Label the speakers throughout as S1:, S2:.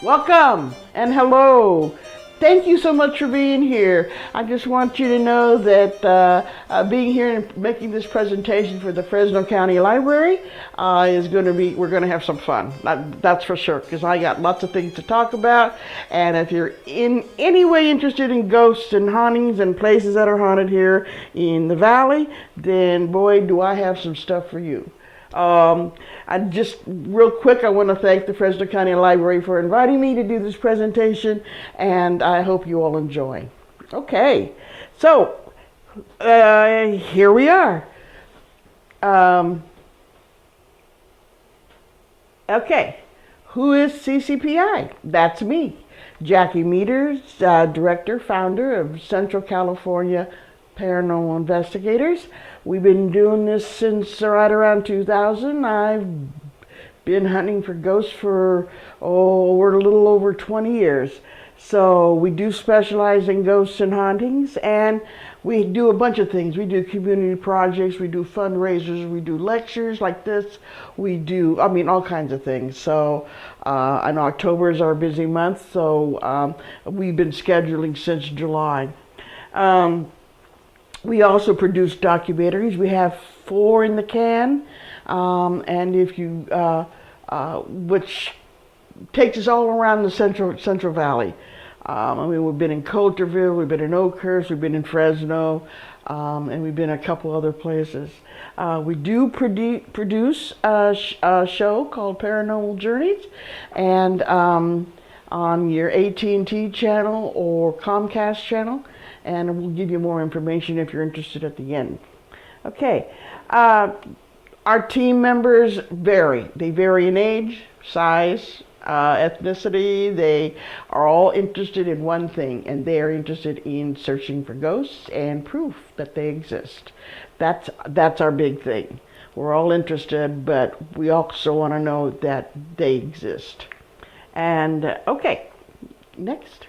S1: Welcome and hello. Thank you so much for being here. I just want you to know that being here and making this presentation for the Fresno County Library is going to be, we're going to have some fun. That's for sure, because I got lots of things to talk about. And if you're in any way interested in ghosts and hauntings and places that are haunted here in the valley, then boy, do I have some stuff for you. I just real quick, I want to thank the Fresno County Library for inviting me to do this presentation, and I hope you all enjoy. Okay, so here we are. Okay, who is CCPI? That's me, Jackie Meador, director, founder of Central California Paranormal Investigators. We've been doing this since right around 2000. I've been hunting for ghosts for, we're a little over 20 years. So we do specialize in ghosts and hauntings, and we do a bunch of things. We do community projects, we do fundraisers, we do lectures like this. We do, all kinds of things. So, and October is our busy month, so we've been scheduling since July. We also produce documentaries. We have 4 in the can, and if you, which takes us all around the Central Valley. We've been in Coulterville, we've been in Oakhurst, we've been in Fresno, and we've been a couple other places. We do produce a show called Paranormal Journeys, and on your AT&T channel or Comcast channel. And we'll give you more information if you're interested at the end. Okay, our team members vary. They vary in age, size, ethnicity. They are all interested in one thing, and they are interested in searching for ghosts and proof that they exist. That's our big thing. We're all interested, but we also want to know that they exist. And okay, next.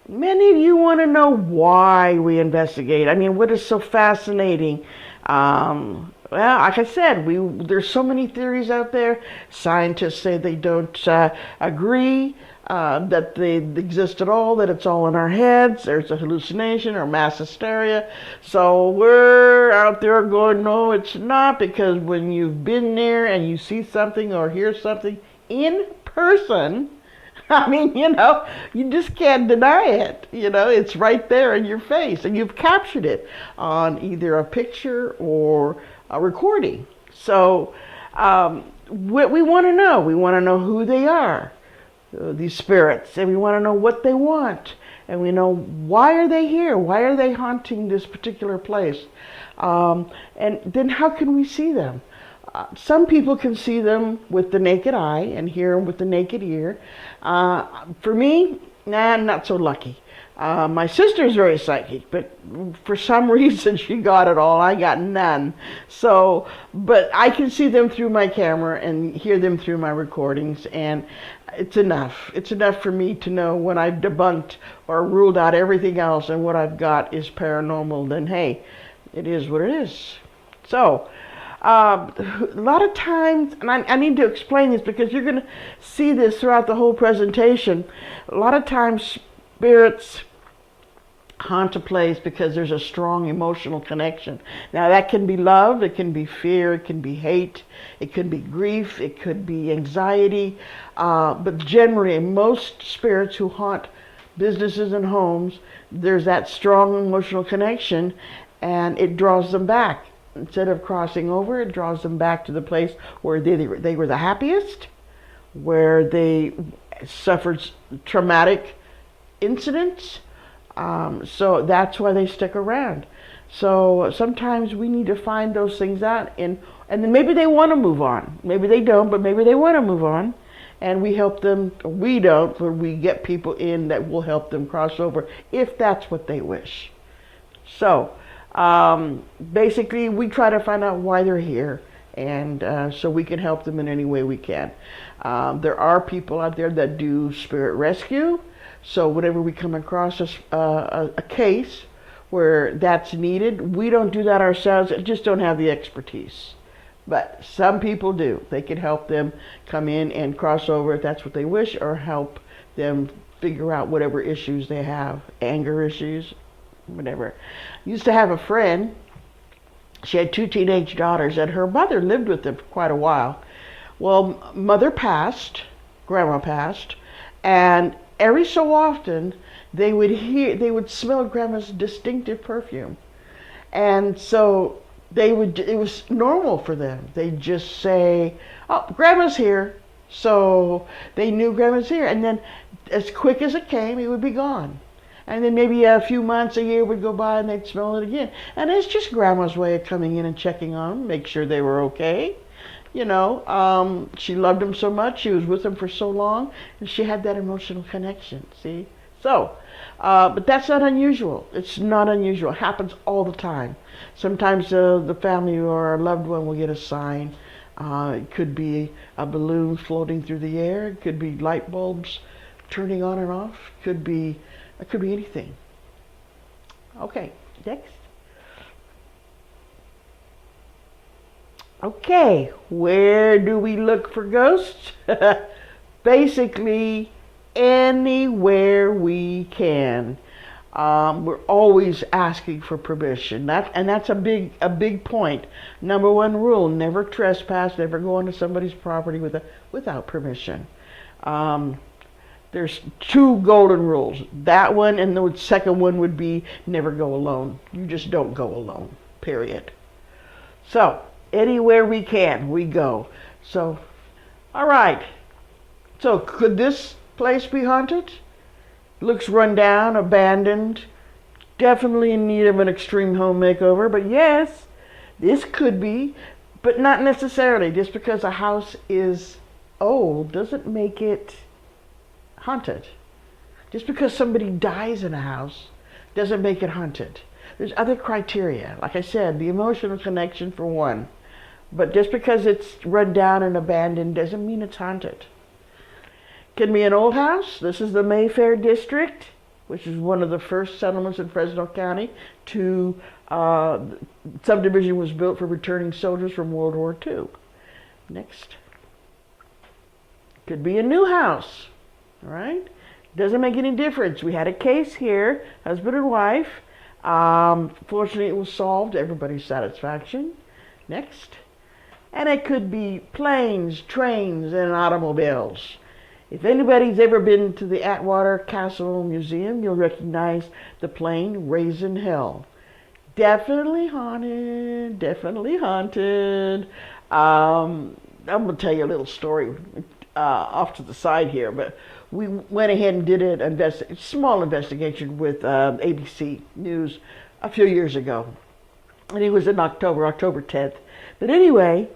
S1: Many of you want to know why we investigate. What is so fascinating? Well, like I said, there's so many theories out there. Scientists say they don't agree that they exist at all, that it's all in our heads, there's a hallucination or mass hysteria. So we're out there going, no, it's not, because when you've been there and you see something or hear something in person, you just can't deny it. It's right there in your face, and you've captured it on either a picture or a recording. So what we want to know who they are, these spirits, and we want to know what they want, and we know why are they here, why are they haunting this particular place, and then how can we see them? Some people can see them with the naked eye and hear them with the naked ear. For me, I'm not so lucky. My sister's very psychic, but for some reason she got it all. I got none. So, but I can see them through my camera and hear them through my recordings, and it's enough. It's enough for me to know when I've debunked or ruled out everything else and what I've got is paranormal, then hey, it is what it is. So, a lot of times, and I need to explain this because you're going to see this throughout the whole presentation. A lot of times spirits haunt a place because there's a strong emotional connection. Now that can be love, it can be fear, it can be hate, it could be grief, it could be anxiety. But generally, most spirits who haunt businesses and homes, there's that strong emotional connection, and it draws them back. Instead of crossing over, it draws them back to the place where they were the happiest, where they suffered traumatic incidents. So that's why they stick around. So sometimes we need to find those things out, and then maybe they want to move on. Maybe they don't, but maybe they want to move on. And we help them, we don't, but we get people in that will help them cross over if that's what they wish. So, basically, we try to find out why they're here, and so we can help them in any way we can. There are people out there that do spirit rescue, so whenever we come across a case where that's needed, we don't do that ourselves, just don't have the expertise. But some people do. They can help them come in and cross over if that's what they wish, or help them figure out whatever issues they have, anger issues, whatever. Used to have a friend. She had 2 teenage daughters, and her mother lived with them for quite a while. Well, mother passed, grandma passed, and every so often they would smell grandma's distinctive perfume. And so it was normal for them. They'd just say, "Oh, grandma's here." So they knew grandma's here. And then as quick as it came, it would be gone. And then maybe a few months, a year would go by and they'd smell it again. And it's just grandma's way of coming in and checking on them, make sure they were okay. She loved them so much, she was with them for so long, and she had that emotional connection, see? So, but that's not unusual. It's not unusual. It happens all the time. Sometimes the family or a loved one will get a sign. It could be a balloon floating through the air. It could be light bulbs turning on and off. It could be anything. Okay, next. Okay, where do we look for ghosts? Basically, anywhere we can. We're always asking for permission. That's a big point. Number 1 rule: never trespass. Never go onto somebody's property without permission. There's 2 golden rules. That one, and the second one would be never go alone. You just don't go alone. Period. So anywhere we can, we go. So, all right. So could this place be haunted? Looks run down, abandoned, definitely in need of an extreme home makeover. But yes, this could be, but not necessarily. Just because a house is old doesn't make it haunted. Just because somebody dies in a house doesn't make it haunted. There's other criteria. Like I said, the emotional connection for one. But just because it's run down and abandoned doesn't mean it's haunted. Can be an old house. This is the Mayfair district, which is one of the first settlements in Fresno County. Subdivision was built for returning soldiers from World War II. Next. Could be a new house. All right? Doesn't make any difference. We had a case here, husband and wife. Fortunately, it was solved to everybody's satisfaction. Next. And it could be planes, trains, and automobiles. If anybody's ever been to the Atwater Castle Museum, you'll recognize the plane Raising Hell. Definitely haunted. Definitely haunted. I'm going to tell you a little story off to the side here, but we went ahead and did a small investigation with ABC News a few years ago. And it was in October 10th. But anyway,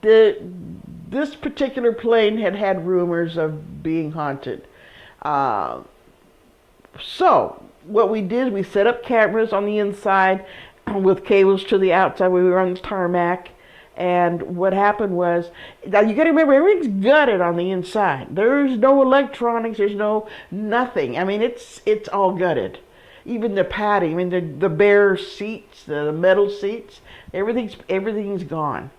S1: this particular plane had rumors of being haunted. So what we did, we set up cameras on the inside with cables to the outside when we were on the tarmac. And what happened was, now you got to remember, everything's gutted on the inside. There's no electronics. There's nothing. I mean, it's all gutted. Even the padding. I mean, the bare seats, the metal seats, everything's gone.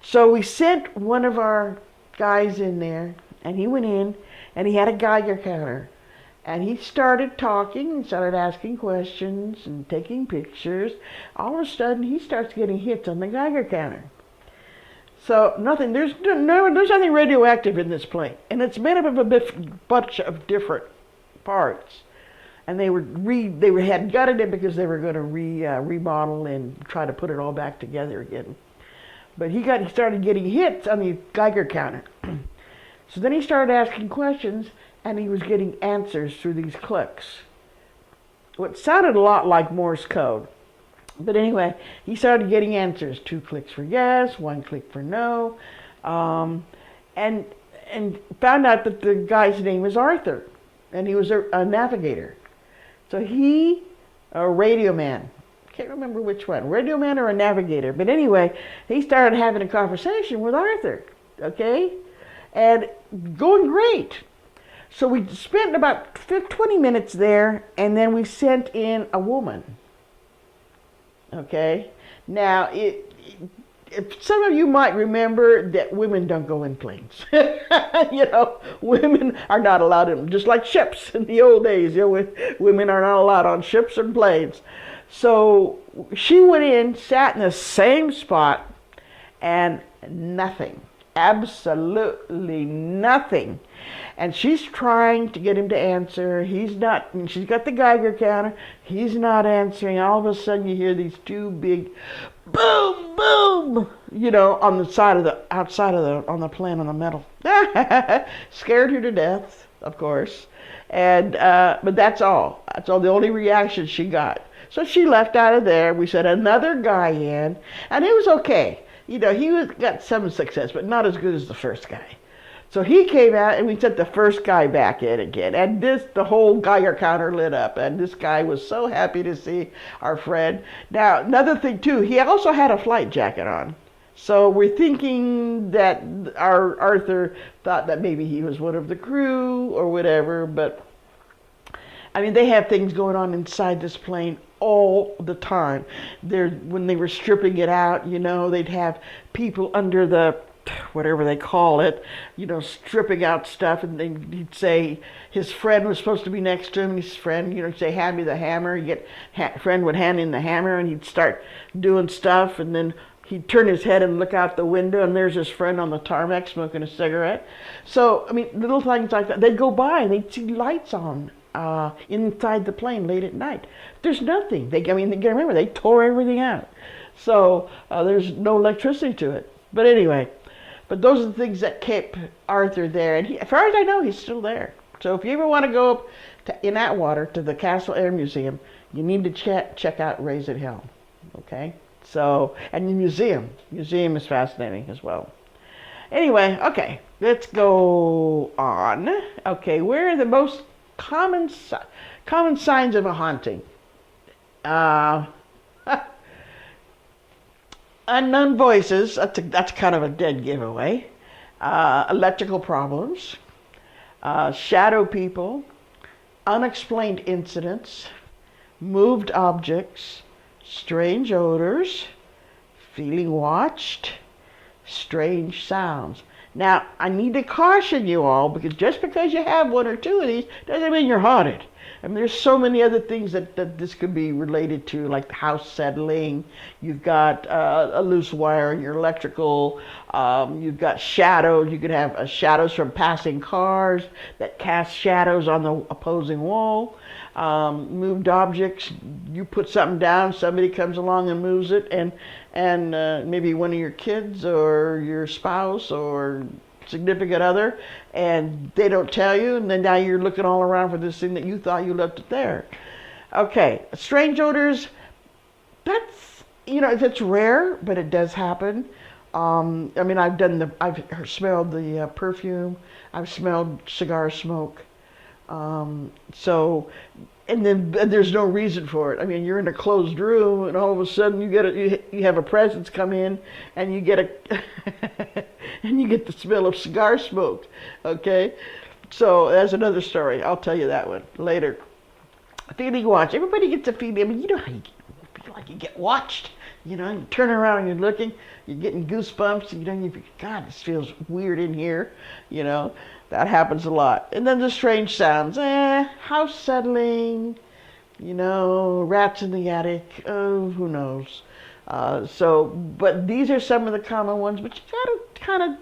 S1: So we sent one of our guys in there, and he went in, and he had a Geiger counter. And he started talking and started asking questions and taking pictures. All of a sudden, he starts getting hits on the Geiger counter. So nothing. There's nothing radioactive in this plane, and it's made up of a bunch of different parts. And they had gutted it because they were going to remodel and try to put it all back together again. But he started getting hits on the Geiger counter. So then he started asking questions, and he was getting answers through these clicks. What sounded a lot like Morse code. But anyway, he started getting answers. 2 clicks for yes, 1 click for no. And found out that the guy's name is Arthur. And he was a navigator. So a radio man. Can't remember which one, radio man or a navigator. But anyway, he started having a conversation with Arthur. Okay? And going great. So we spent about 20 minutes there, and then we sent in a woman. Okay? Now, if some of you might remember that women don't go in planes. Women are not allowed in, just like ships in the old days. Women are not allowed on ships and planes. So she went in, sat in the same spot, and nothing. Absolutely nothing. And she's trying to get him to answer. He's not. She's got the Geiger counter. He's not answering. All of a sudden, you hear these two big boom, boom, on the side of on the plane, on the metal. Scared her to death, of course. And but that's all. That's all. The only reaction she got. So she left out of there. We sent another guy in, and it was okay. He got some success, but not as good as the first guy. So he came out, and we sent the first guy back in again. And the whole Geiger counter lit up, and this guy was so happy to see our friend. Now, another thing too, he also had a flight jacket on. So we're thinking that our Arthur thought that maybe he was one of the crew or whatever, but I mean, they have things going on inside this plane all the time. When they were stripping it out, they'd have people under the, whatever they call it, stripping out stuff, and he'd say his friend was supposed to be next to him, and his friend, he'd say, hand me the hammer. Friend would hand him the hammer, and he'd start doing stuff, and then he'd turn his head and look out the window, and there's his friend on the tarmac smoking a cigarette. So, I mean, little things like that. They'd go by, and they'd see lights on inside the plane late at night. There's nothing. You gotta remember, they tore everything out. So there's no electricity to it. But anyway, those are the things that kept Arthur there. And as far as I know, he's still there. So if you ever want to go up in Atwater to the Castle Air Museum, you need to check out Raising Hell. Okay? So, and the museum is fascinating as well. Anyway, okay, let's go on. Okay, where are the most common signs of a haunting? Unknown voices, that's kind of a dead giveaway. Electrical problems, shadow people, unexplained incidents, moved objects, strange odors, feeling watched, strange sounds. Now, I need to caution you all, because just because you have one or two of these doesn't mean you're haunted. I mean, there's so many other things that this could be related to, like the house settling. You've got a loose wire in your electrical. You've got shadows. You could have shadows from passing cars that cast shadows on the opposing wall. Moved objects. You put something down, somebody comes along and moves it, and maybe one of your kids or your spouse or significant other, and they don't tell you, and then now you're looking all around for this thing that you thought you left it there. Okay, strange odors, that's, it's rare, but it does happen. I mean, I've smelled the perfume, I've smelled cigar smoke, and then there's no reason for it. I mean, you're in a closed room, and all of a sudden you have a presence come in, and you get and you get the smell of cigar smoke. Okay, so that's another story. I'll tell you that one later. Feeling watched. Everybody gets a feeling. I mean, you know how you feel like you get watched. You turn around and you're looking, you're getting goosebumps, and you think, God, this feels weird in here. That happens a lot. And then the strange sounds, house settling, rats in the attic, oh, who knows. But these are some of the common ones, but you gotta kind of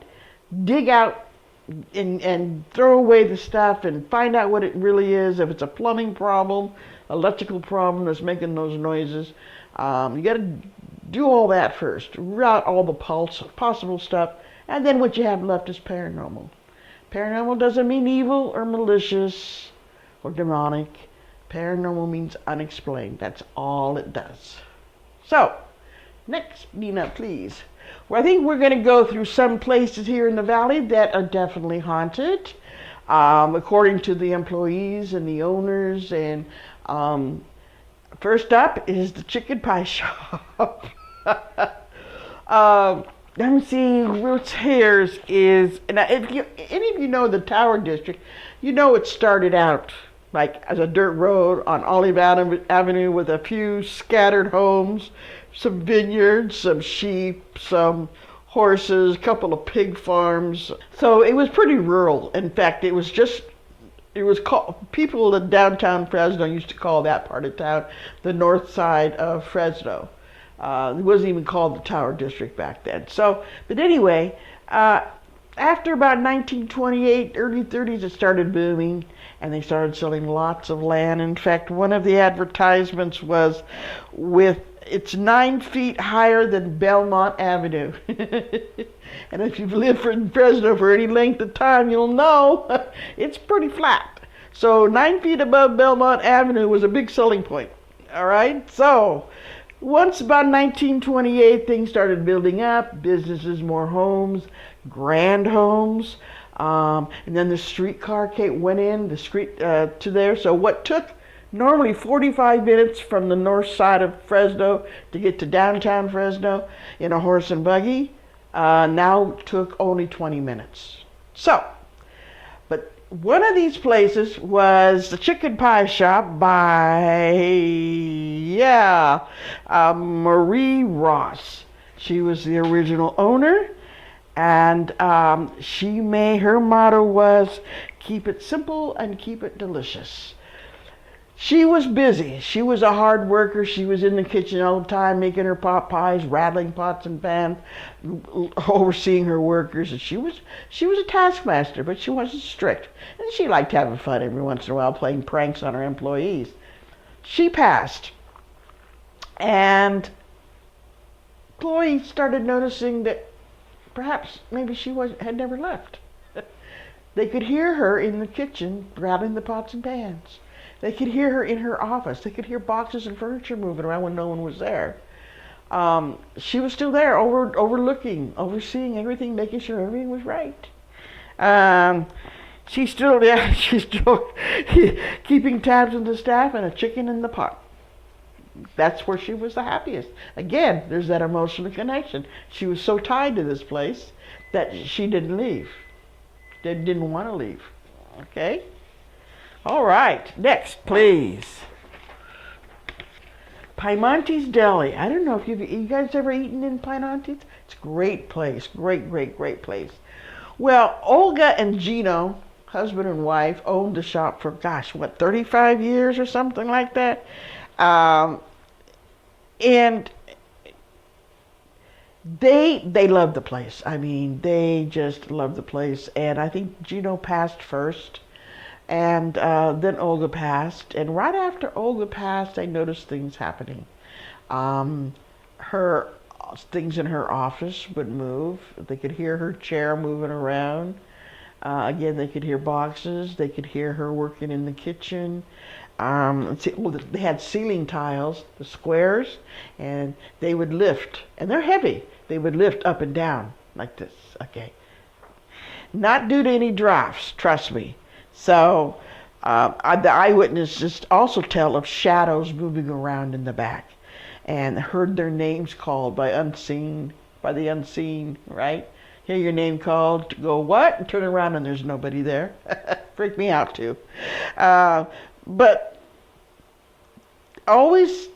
S1: dig out and throw away the stuff and find out what it really is. If it's a plumbing problem, electrical problem that's making those noises, you gotta do all that first. Route all the possible stuff, and then what you have left is paranormal. Paranormal doesn't mean evil or malicious or demonic. Paranormal means unexplained. That's all it does. So, next, Nina, please. Well, I think we're going to go through some places here in the valley that are definitely haunted, according to the employees and the owners. And first up is the chicken pie shop. Let me see, Roots Hairs is, and if any of you know the Tower District, it started out like as a dirt road on Olive Avenue with a few scattered homes, some vineyards, some sheep, some horses, a couple of pig farms. So it was pretty rural. In fact, it was called, people in downtown Fresno used to call that part of town the north side of Fresno. It wasn't even called the Tower District back then. So, but anyway, after about 1928, early 30s, it started booming, and they started selling lots of land. In fact, one of the advertisements was with it's 9 feet higher than Belmont Avenue. And if you've lived in Fresno for any length of time, you'll know it's pretty flat. So 9 feet above Belmont Avenue was a big selling point. All right, so once about 1928, things started building up, businesses, more homes, grand homes, and then the streetcar went in, the street to there. So what took normally 45 minutes from the north side of Fresno to get to downtown Fresno in a horse and buggy, now took only 20 minutes. So, but one of these places was the chicken pie shop by, Marie Ross. She was the original owner, and her motto was, keep it simple and keep it delicious. She was busy. She was a hard worker. She was in the kitchen all the time making her pot pies, rattling pots and pans, overseeing her workers. And she was a taskmaster, but she wasn't strict. And she liked having fun every once in a while, playing pranks on her employees. She passed, and Chloe started noticing that perhaps maybe she had never left. They could hear her in the kitchen rattling the pots and pans. They could hear her in her office. They could hear boxes and furniture moving around when no one was there. She was still there, overlooking, overseeing everything, making sure everything was right. She's still keeping tabs on the staff and a chicken in the pot. That's where she was the happiest. Again, there's that emotional connection. She was so tied to this place that she didn't leave. Didn't want to leave. Okay? All right, next, please. Piemonte's Deli. I don't know if you guys ever eaten in Piemonte's? It's a great place, great place. Well, Olga and Gino, husband and wife, owned the shop for, 35 years or something like that. And they loved the place. I mean, they just loved the place. And I think Gino passed first. And then Olga passed, and right after Olga passed, I noticed things happening. Her things in her office would move. They could hear her chair moving around. Again, they could hear boxes. They could hear her working in the kitchen. They had ceiling tiles, the squares, and they would lift, and they're heavy. They would lift up and down like this. Okay, not due to any drafts, trust me. So the eyewitnesses also tell of shadows moving around in the back, and heard their names called by the unseen, right? Hear your name called, to go what? And turn around and there's nobody there. Freaked me out too. But always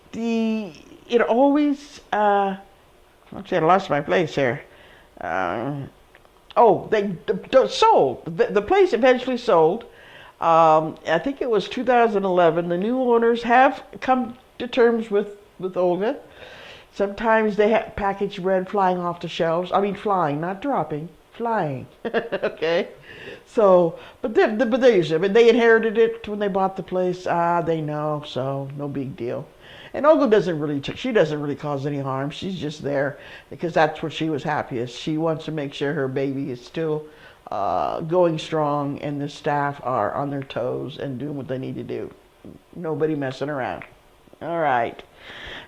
S1: I lost my place here. They sold. The place eventually sold. I think it was 2011. The new owners have come to terms with Olga. Sometimes they have packaged bread flying off the shelves. I mean, flying, not dropping, flying. Okay. So, but they used it. I mean, they inherited it when they bought the place. They know, so no big deal. And Olga doesn't really cause any harm. She's just there because that's where she was happiest. She wants to make sure her baby is still going strong and the staff are on their toes and doing what they need to do. Nobody messing around. All right.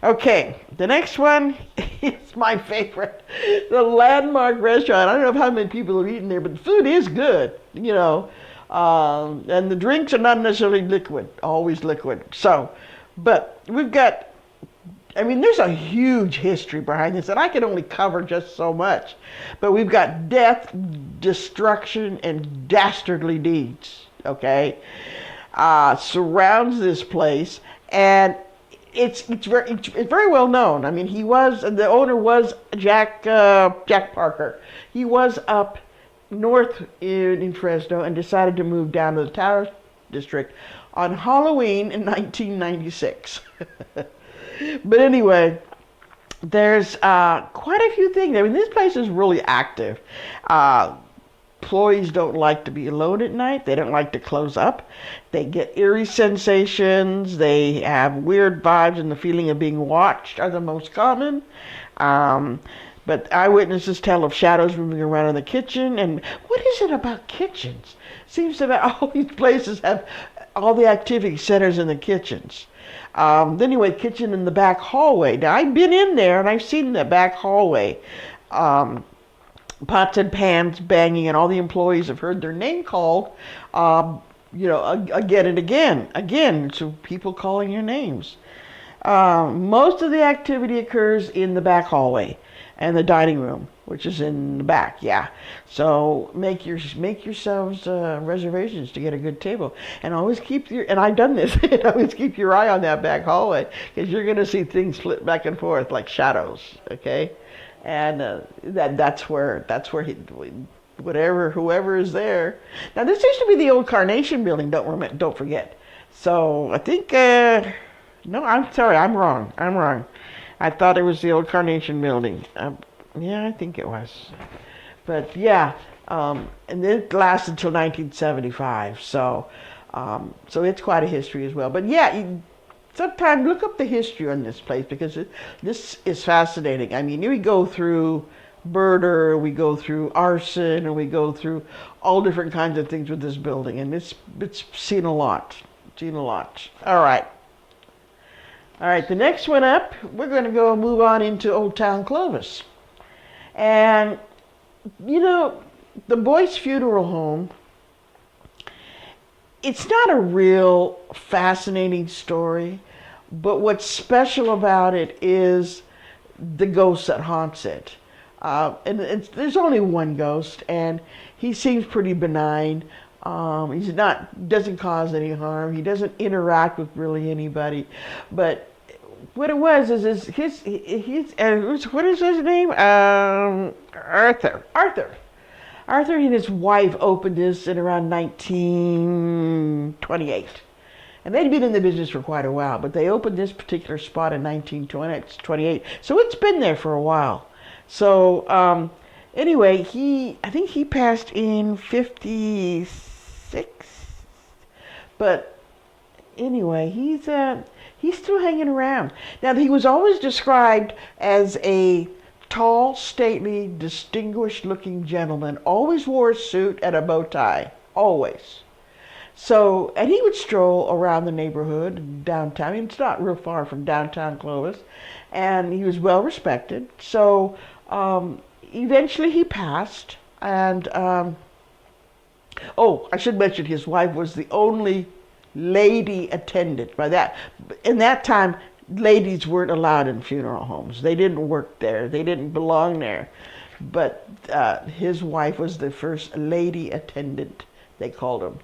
S1: Okay, the next one is my favorite. The Landmark Restaurant. I don't know how many people have eaten there, but the food is good, and the drinks are not necessarily always liquid. So, but we've got, there's a huge history behind this, and I can only cover just so much. But we've got death, destruction, and dastardly deeds, okay? surrounds this place, and it's very well known. I mean, the owner was Jack Parker. He was up north in Fresno and decided to move down to the Tower District on Halloween in 1996. But anyway, there's quite a few things. I mean, this place is really active. Employees don't like to be alone at night. They don't like to close up. They get eerie sensations. They have weird vibes, and the feeling of being watched are the most common. But eyewitnesses tell of shadows moving around in the kitchen. And what is it about kitchens? Seems that all these places have all the activity centers in the kitchens. Anyway, kitchen in the back hallway. Now, I've been in there, and I've seen the back hallway. Pots and pans banging, and all the employees have heard their name called, again and again. So people calling your names. Most of the activity occurs in the back hallway and the dining room, which is in the back. Yeah. So make yourselves reservations to get a good table, and always and I've done this. Always keep your eye on that back hallway, because you're going to see things flit back and forth like shadows. Okay. And that's where whoever is there. Now, this used to be the old Carnation building. Don't forget. So I think no, I'm sorry, I'm wrong. I thought it was the old Carnation building. Yeah, I think it was. But yeah, and it lasted until 1975. So it's quite a history as well. But yeah. Sometimes look up the history on this place, because this is fascinating. I mean, we go through murder, we go through arson, and we go through all different kinds of things with this building, and it's seen a lot. All right. The next one up, we're going to move on into Old Town Clovis, and the Boyce Funeral Home. It's not a real fascinating story, but what's special about it is the ghost that haunts it. There's only one ghost, and he seems pretty benign. Doesn't cause any harm. He doesn't interact with really anybody. But what it was is what is his name? Arthur. Arthur and his wife opened this in around 1928. And they'd been in the business for quite a while, but they opened this particular spot in 1928. So it's been there for a while. So anyway, I think he passed in 56. But anyway, he's still hanging around. Now, he was always described as a tall, stately, distinguished-looking gentleman. Always wore a suit and a bow tie. Always. So, and he would stroll around the neighborhood, downtown. I mean, it's not real far from downtown Clovis. And he was well respected. So, eventually he passed. And, I should mention his wife was the only lady attendant. In that time, ladies weren't allowed in funeral homes. They didn't work there. They didn't belong there. But his wife was the first lady attendant, they called him.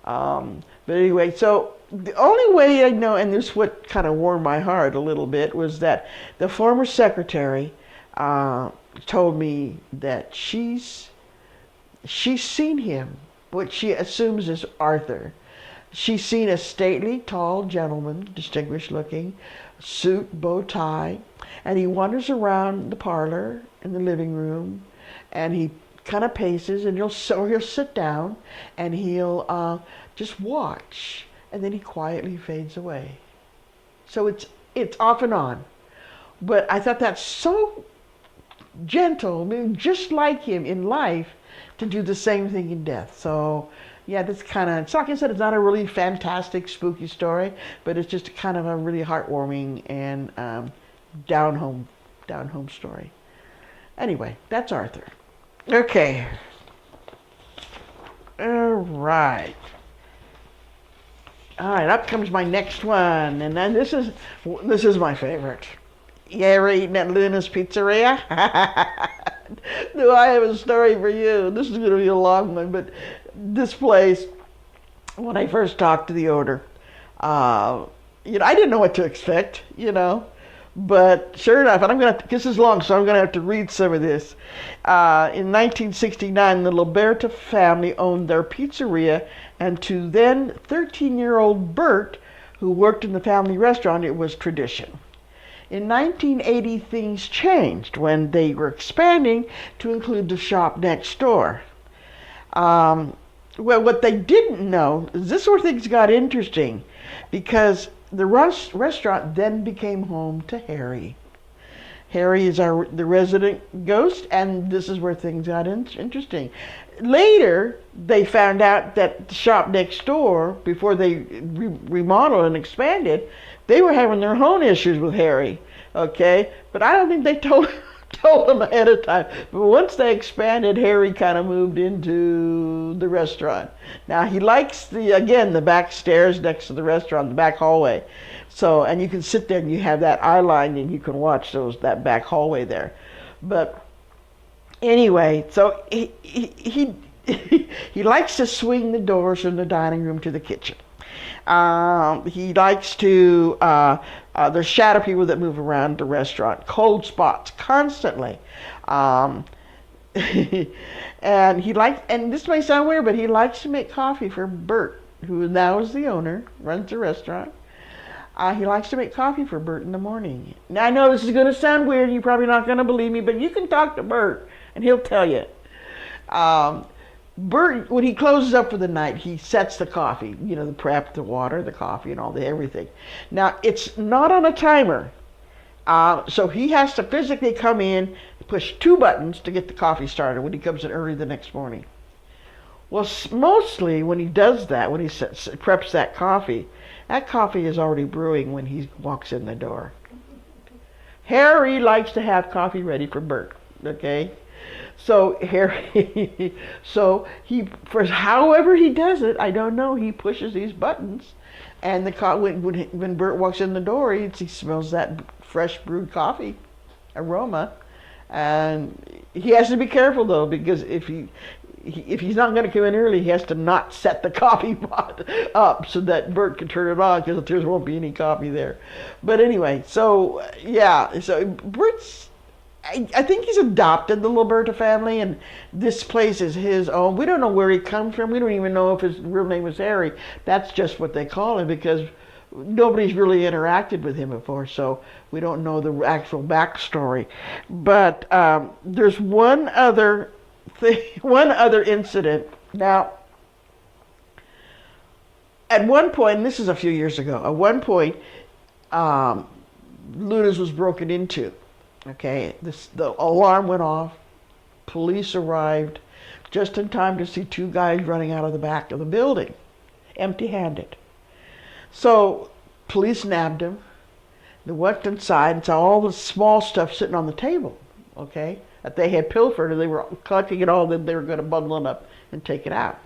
S1: But anyway, so the only way I know, and this is what kind of warmed my heart a little bit, was that the former secretary told me that she's seen him, what she assumes is Arthur. She's seen a stately, tall gentleman, distinguished looking, suit, bow tie, and he wanders around the parlor in the living room, and he kind of paces, and he'll sit down, and he'll just watch, and then he quietly fades away. So it's off and on. But I thought that's so gentle, I mean, just like him in life, to do the same thing in death. So yeah, that's kind of, so like I said, it's not a really fantastic, spooky story, but it's just kind of a really heartwarming and down home story. Anyway, that's Arthur. Okay. All right, up comes my next one, and then this is my favorite. You ever eaten at Luna's Pizzeria? Do I have a story for you? This is going to be a long one, but this place, when I first talked to the owner. I didn't know what to expect, but sure enough, and I'm going to, this is long, so I'm going to have to read some of this. In 1969, the Liberta family owned their pizzeria, and to then 13-year-old Bert, who worked in the family restaurant, it was tradition. In 1980, things changed when they were expanding to include the shop next door. Well, what they didn't know is this is where things got interesting, because the restaurant then became home to Harry. Harry is the resident ghost, and this is where things got interesting. Later, they found out that the shop next door, before they remodeled and expanded, they were having their own issues with Harry. Okay, but I don't think they told them ahead of time. But once they expanded, Harry kind of moved into the restaurant. Now he likes the back stairs next to the restaurant, the back hallway. So, and you can sit there and you have that eye line and you can watch that back hallway there. But anyway, so he he likes to swing the doors from the dining room to the kitchen. He likes to, there's shadow people that move around the restaurant, cold spots constantly. And and this may sound weird, but he likes to make coffee for Bert, who now is the owner, runs the restaurant. He likes to make coffee for Bert in the morning. Now I know this is going to sound weird, and you're probably not going to believe me, but you can talk to Bert, and he'll tell you. Bert, when he closes up for the night, he sets the coffee, the prep, the water, the coffee, and everything. Now, it's not on a timer, so he has to physically come in, push 2 buttons to get the coffee started when he comes in early the next morning. Well, mostly when he does that, when he preps that coffee is already brewing when he walks in the door. Harry likes to have coffee ready for Bert, okay? So Harry, for however he does it, I don't know, he pushes these buttons, and when Bert walks in the door, he smells that fresh brewed coffee aroma, and he has to be careful though, because if he's not going to come in early, he has to not set the coffee pot up so that Bert can turn it on, because there won't be any coffee there. But anyway, so Bert's, I think he's adopted the Liberta family, and this place is his own. We don't know where he comes from. We don't even know if his real name is Harry. That's just what they call him, because nobody's really interacted with him before, so we don't know the actual backstory. But there's one other incident. Now, at one point, and this is a few years ago, Luna's was broken into. Okay, the alarm went off. Police arrived just in time to see 2 guys running out of the back of the building, empty-handed. So police nabbed them. They went inside and saw all the small stuff sitting on the table, okay, that they had pilfered, and they were collecting it all, then they were going to bundle it up and take it out.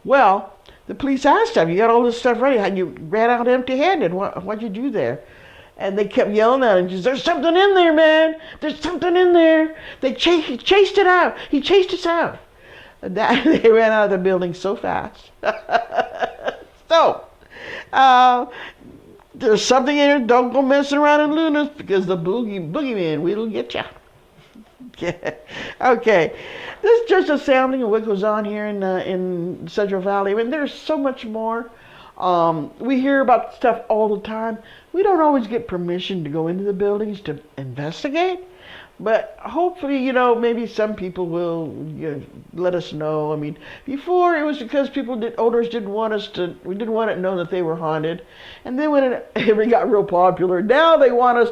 S1: Well, the police asked them, "You got all this stuff ready? You ran out empty-handed. What'd you do there?" And they kept yelling at him, "There's something in there, man! There's something in there!" He chased it out. He chased us out. And they ran out of the building so fast. So, there's something in there. Don't go messing around in Luna's, because the boogeyman will get you. Okay, this is just a sampling of what goes on here in Central Valley. I mean, there's so much more. We hear about stuff all the time. We don't always get permission to go into the buildings to investigate, but hopefully, maybe some people will let us know. I mean, before it was because owners didn't want it known that they were haunted, and then when it got real popular, now they want us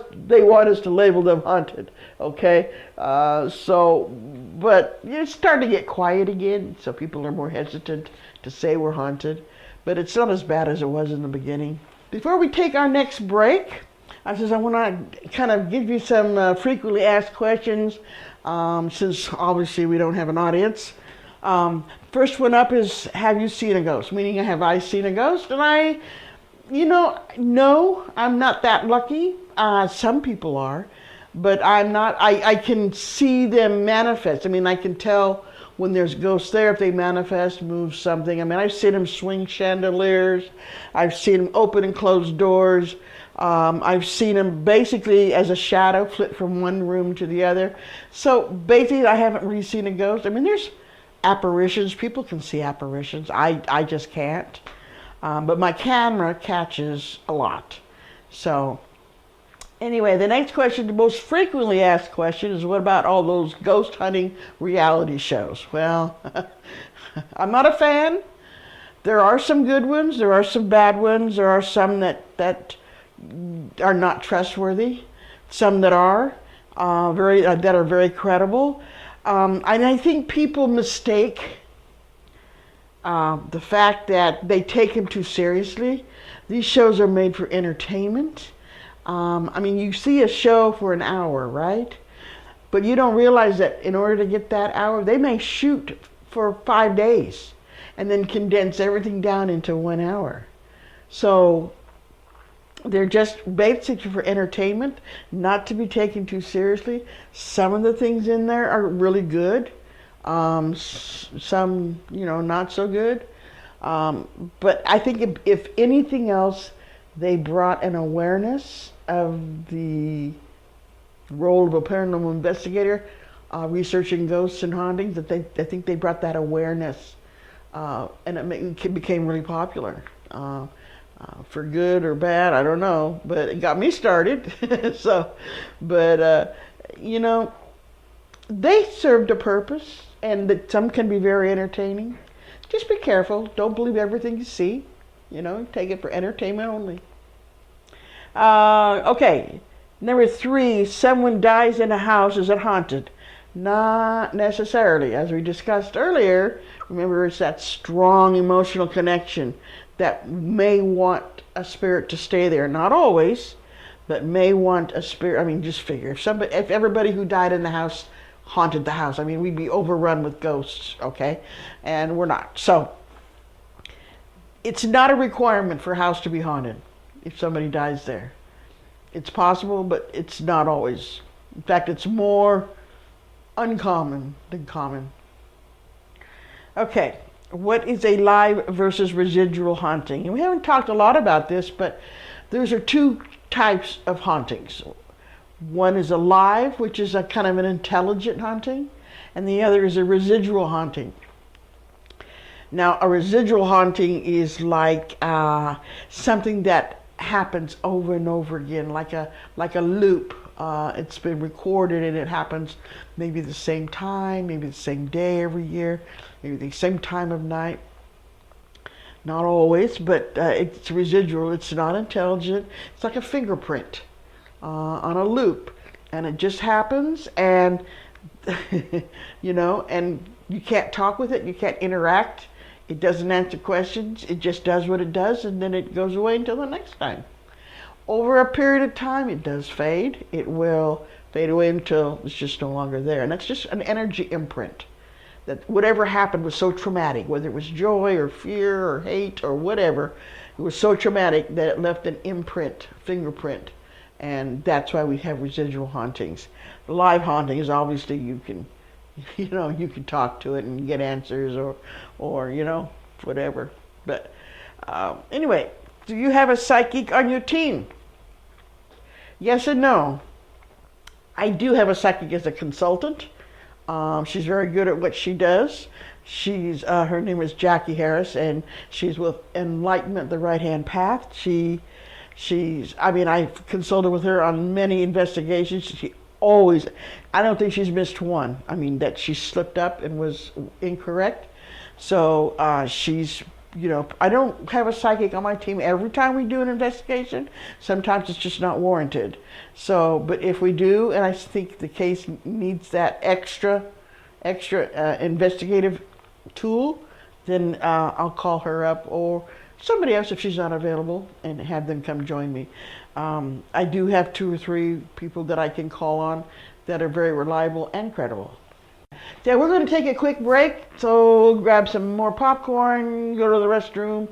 S1: to label them haunted. Okay, but it's starting to get quiet again, so people are more hesitant to say we're haunted. But it's not as bad as it was in the beginning. Before we take our next break, I want to kind of give you some frequently asked questions, since obviously we don't have an audience. First one up is, have you seen a ghost? Meaning, have I seen a ghost? And no, I'm not that lucky. Some people are, but I'm not. I can see them manifest. I mean, I can tell when there's ghosts there, if they manifest, move something. I mean, I've seen them swing chandeliers. I've seen them open and close doors. I've seen them basically as a shadow flit from one room to the other. So basically, I haven't really seen a ghost. I mean, there's apparitions. People can see apparitions. I just can't. But my camera catches a lot. So anyway, the next question, the most frequently asked question is, what about all those ghost hunting reality shows? Well, I'm not a fan. There are some good ones. There are some bad ones. There are some that are not trustworthy. Some that are very credible. And I think people mistake the fact that they take them too seriously. These shows are made for entertainment. I mean, you see a show for an hour, right? But you don't realize that in order to get that hour, they may shoot for 5 days and then condense everything down into 1 hour. So they're just basically for entertainment, not to be taken too seriously. Some of the things in there are really good. Some, not so good. But I think if anything else, they brought an awareness of the role of a paranormal investigator, researching ghosts and hauntings. I think they brought that awareness, and it became really popular. For good or bad, I don't know, but it got me started. So, but they served a purpose, and that some can be very entertaining. Just be careful. Don't believe everything you see. Take it for entertainment only. Okay, number 3, someone dies in a house. Is it haunted? Not necessarily. As we discussed earlier, remember, it's that strong emotional connection that may want a spirit to stay there. Not always, but may want a spirit. I mean, just figure, if everybody who died in the house haunted the house, I mean, we'd be overrun with ghosts, okay? And we're not. So it's not a requirement for a house to be haunted if somebody dies there. It's possible, but it's not always. In fact, it's more uncommon than common. Okay, what is a live versus residual haunting? And we haven't talked a lot about this, but those are 2 types of hauntings. One is a live, which is a kind of an intelligent haunting, and the other is a residual haunting. Now, a residual haunting is like something that happens over and over again, like a loop. It's been recorded and it happens maybe the same time, maybe the same day every year, maybe the same time of night. Not always, but it's residual. It's not intelligent. It's like a fingerprint on a loop, and it just happens, and and you can't talk with it. You can't interact. It doesn't answer questions. It just does what it does, and then it goes away until the next time. Over a period of time, it does fade. It will fade away until it's just no longer there. And that's just an energy imprint. That whatever happened was so traumatic, whether it was joy or fear or hate or whatever, it was so traumatic that it left an imprint, fingerprint. And that's why we have residual hauntings. The live haunting is obviously you can talk to it and get answers or whatever. But anyway, do you have a psychic on your team? Yes and no. I do have a psychic as a consultant. She's very good at what she does. Her name is Jackie Harris, and she's with Enlightenment, the Right Hand Path. I've consulted with her on many investigations. I don't think she's missed one. I mean, that she slipped up and was incorrect. So I don't have a psychic on my team every time we do an investigation. Sometimes it's just not warranted. So, but if we do, and I think the case needs that extra investigative tool, then I'll call her up or somebody else if she's not available and have them come join me. I do have 2 or 3 people that I can call on that are very reliable and credible. Yeah, we're going to take a quick break, so grab some more popcorn, go to the restroom,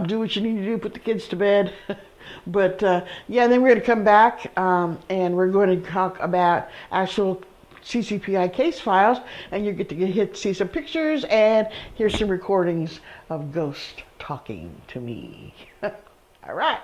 S1: do what you need to do, put the kids to bed. But then we're going to come back and we're going to talk about actual CCPI case files, and you get to see some pictures and hear some recordings of ghosts talking to me. All right.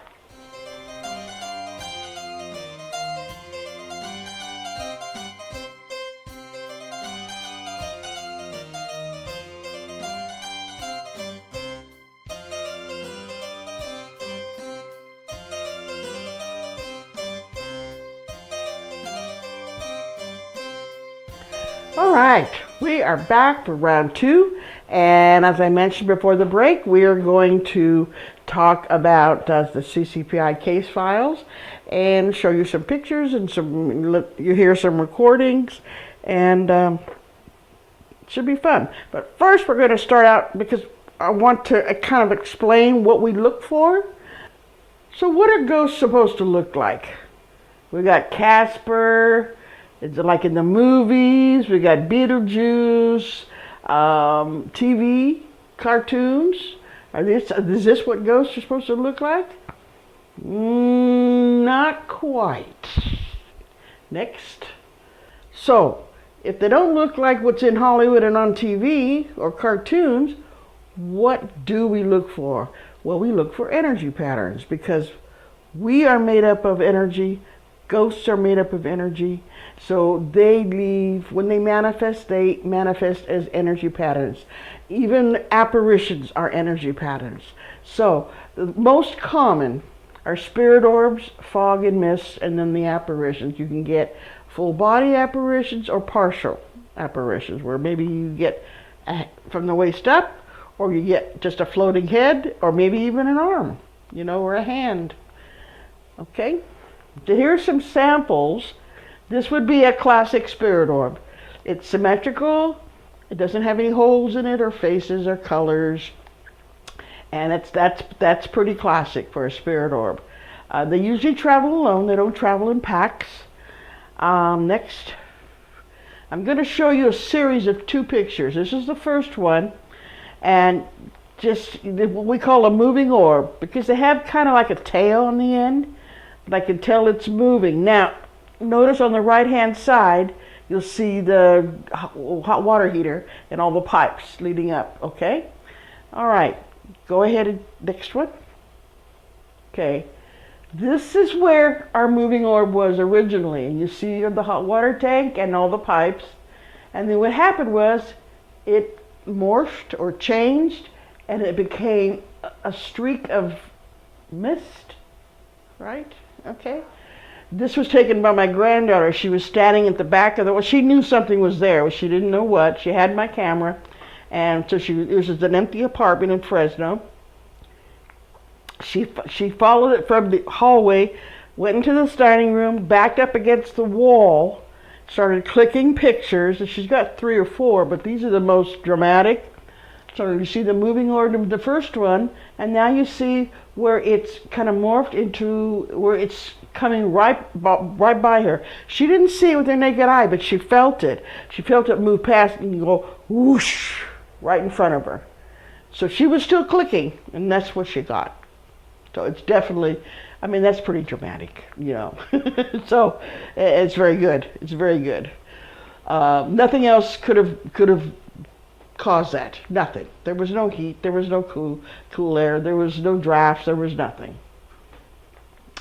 S1: All right, we are back for round 2, and as I mentioned before the break, we are going to talk about the CCPI case files and show you some pictures and you hear some recordings, and it should be fun. But first, we're going to start out because I want to kind of explain what we look for. So, what are ghosts supposed to look like? We got Casper. It's like in the movies. We got Beetlejuice, TV, cartoons. Is this what ghosts are supposed to look like? Not quite. Next. So, if they don't look like what's in Hollywood and on TV or cartoons, what do we look for? Well, we look for energy patterns because we are made up of energy. Ghosts are made up of energy. So they leave, when they manifest as energy patterns. Even apparitions are energy patterns. So the most common are spirit orbs, fog and mist, and then the apparitions. You can get full body apparitions or partial apparitions, where maybe you get from the waist up, or you get just a floating head, or maybe even an arm, or a hand. Okay? So here's some samples. This would be a classic spirit orb. It's symmetrical. It doesn't have any holes in it or faces or colors. And that's pretty classic for a spirit orb. They usually travel alone. They don't travel in packs. Next, I'm going to show you a series of 2 pictures. This is the first one. And just what we call a moving orb, because they have kind of like a tail on the end. But I can tell it's moving. Now, notice on the right-hand side, you'll see the hot water heater and all the pipes leading up, okay? All right, go ahead and next one. Okay, this is where our moving orb was originally. And you see the hot water tank and all the pipes. And then what happened was it morphed or changed, and it became a streak of mist, right? Okay. This was taken by my granddaughter. She was standing at the back of the, well, she knew something was there, but she didn't know what. She had my camera, and so this is an empty apartment in Fresno. She followed it from the hallway, went into the dining room, backed up against the wall, started clicking pictures, and she's got 3 or 4, but these are the most dramatic. So you see the moving orb of the first one, and now you see where it's kind of morphed into where it's coming right by her. She didn't see it with her naked eye, but she felt it. She felt it move past and go whoosh right in front of her. So she was still clicking, and that's what she got. So it's definitely, I mean, that's pretty dramatic, So it's very good. It's very good. Nothing else could have caused that. Nothing. There was no heat. There was no cool air. There was no drafts. There was nothing.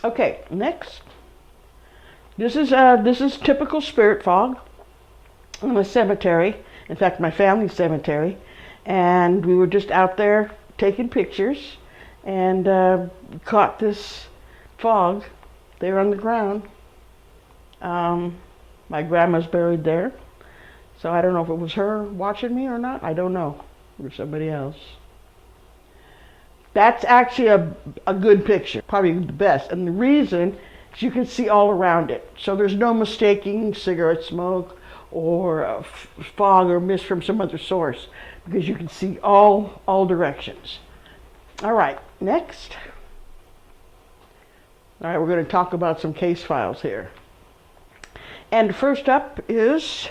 S1: Okay, next. This is typical spirit fog in a cemetery. In fact, my family's cemetery, and we were just out there taking pictures, and caught this fog there on the ground. My grandma's buried there. So I don't know if it was her watching me or not. I don't know. Or somebody else. That's actually a good picture. Probably the best. And the reason is you can see all around it. So there's no mistaking cigarette smoke or fog or mist from some other source, because you can see all directions. All right, next. All right, we're going to talk about some case files here. And first up is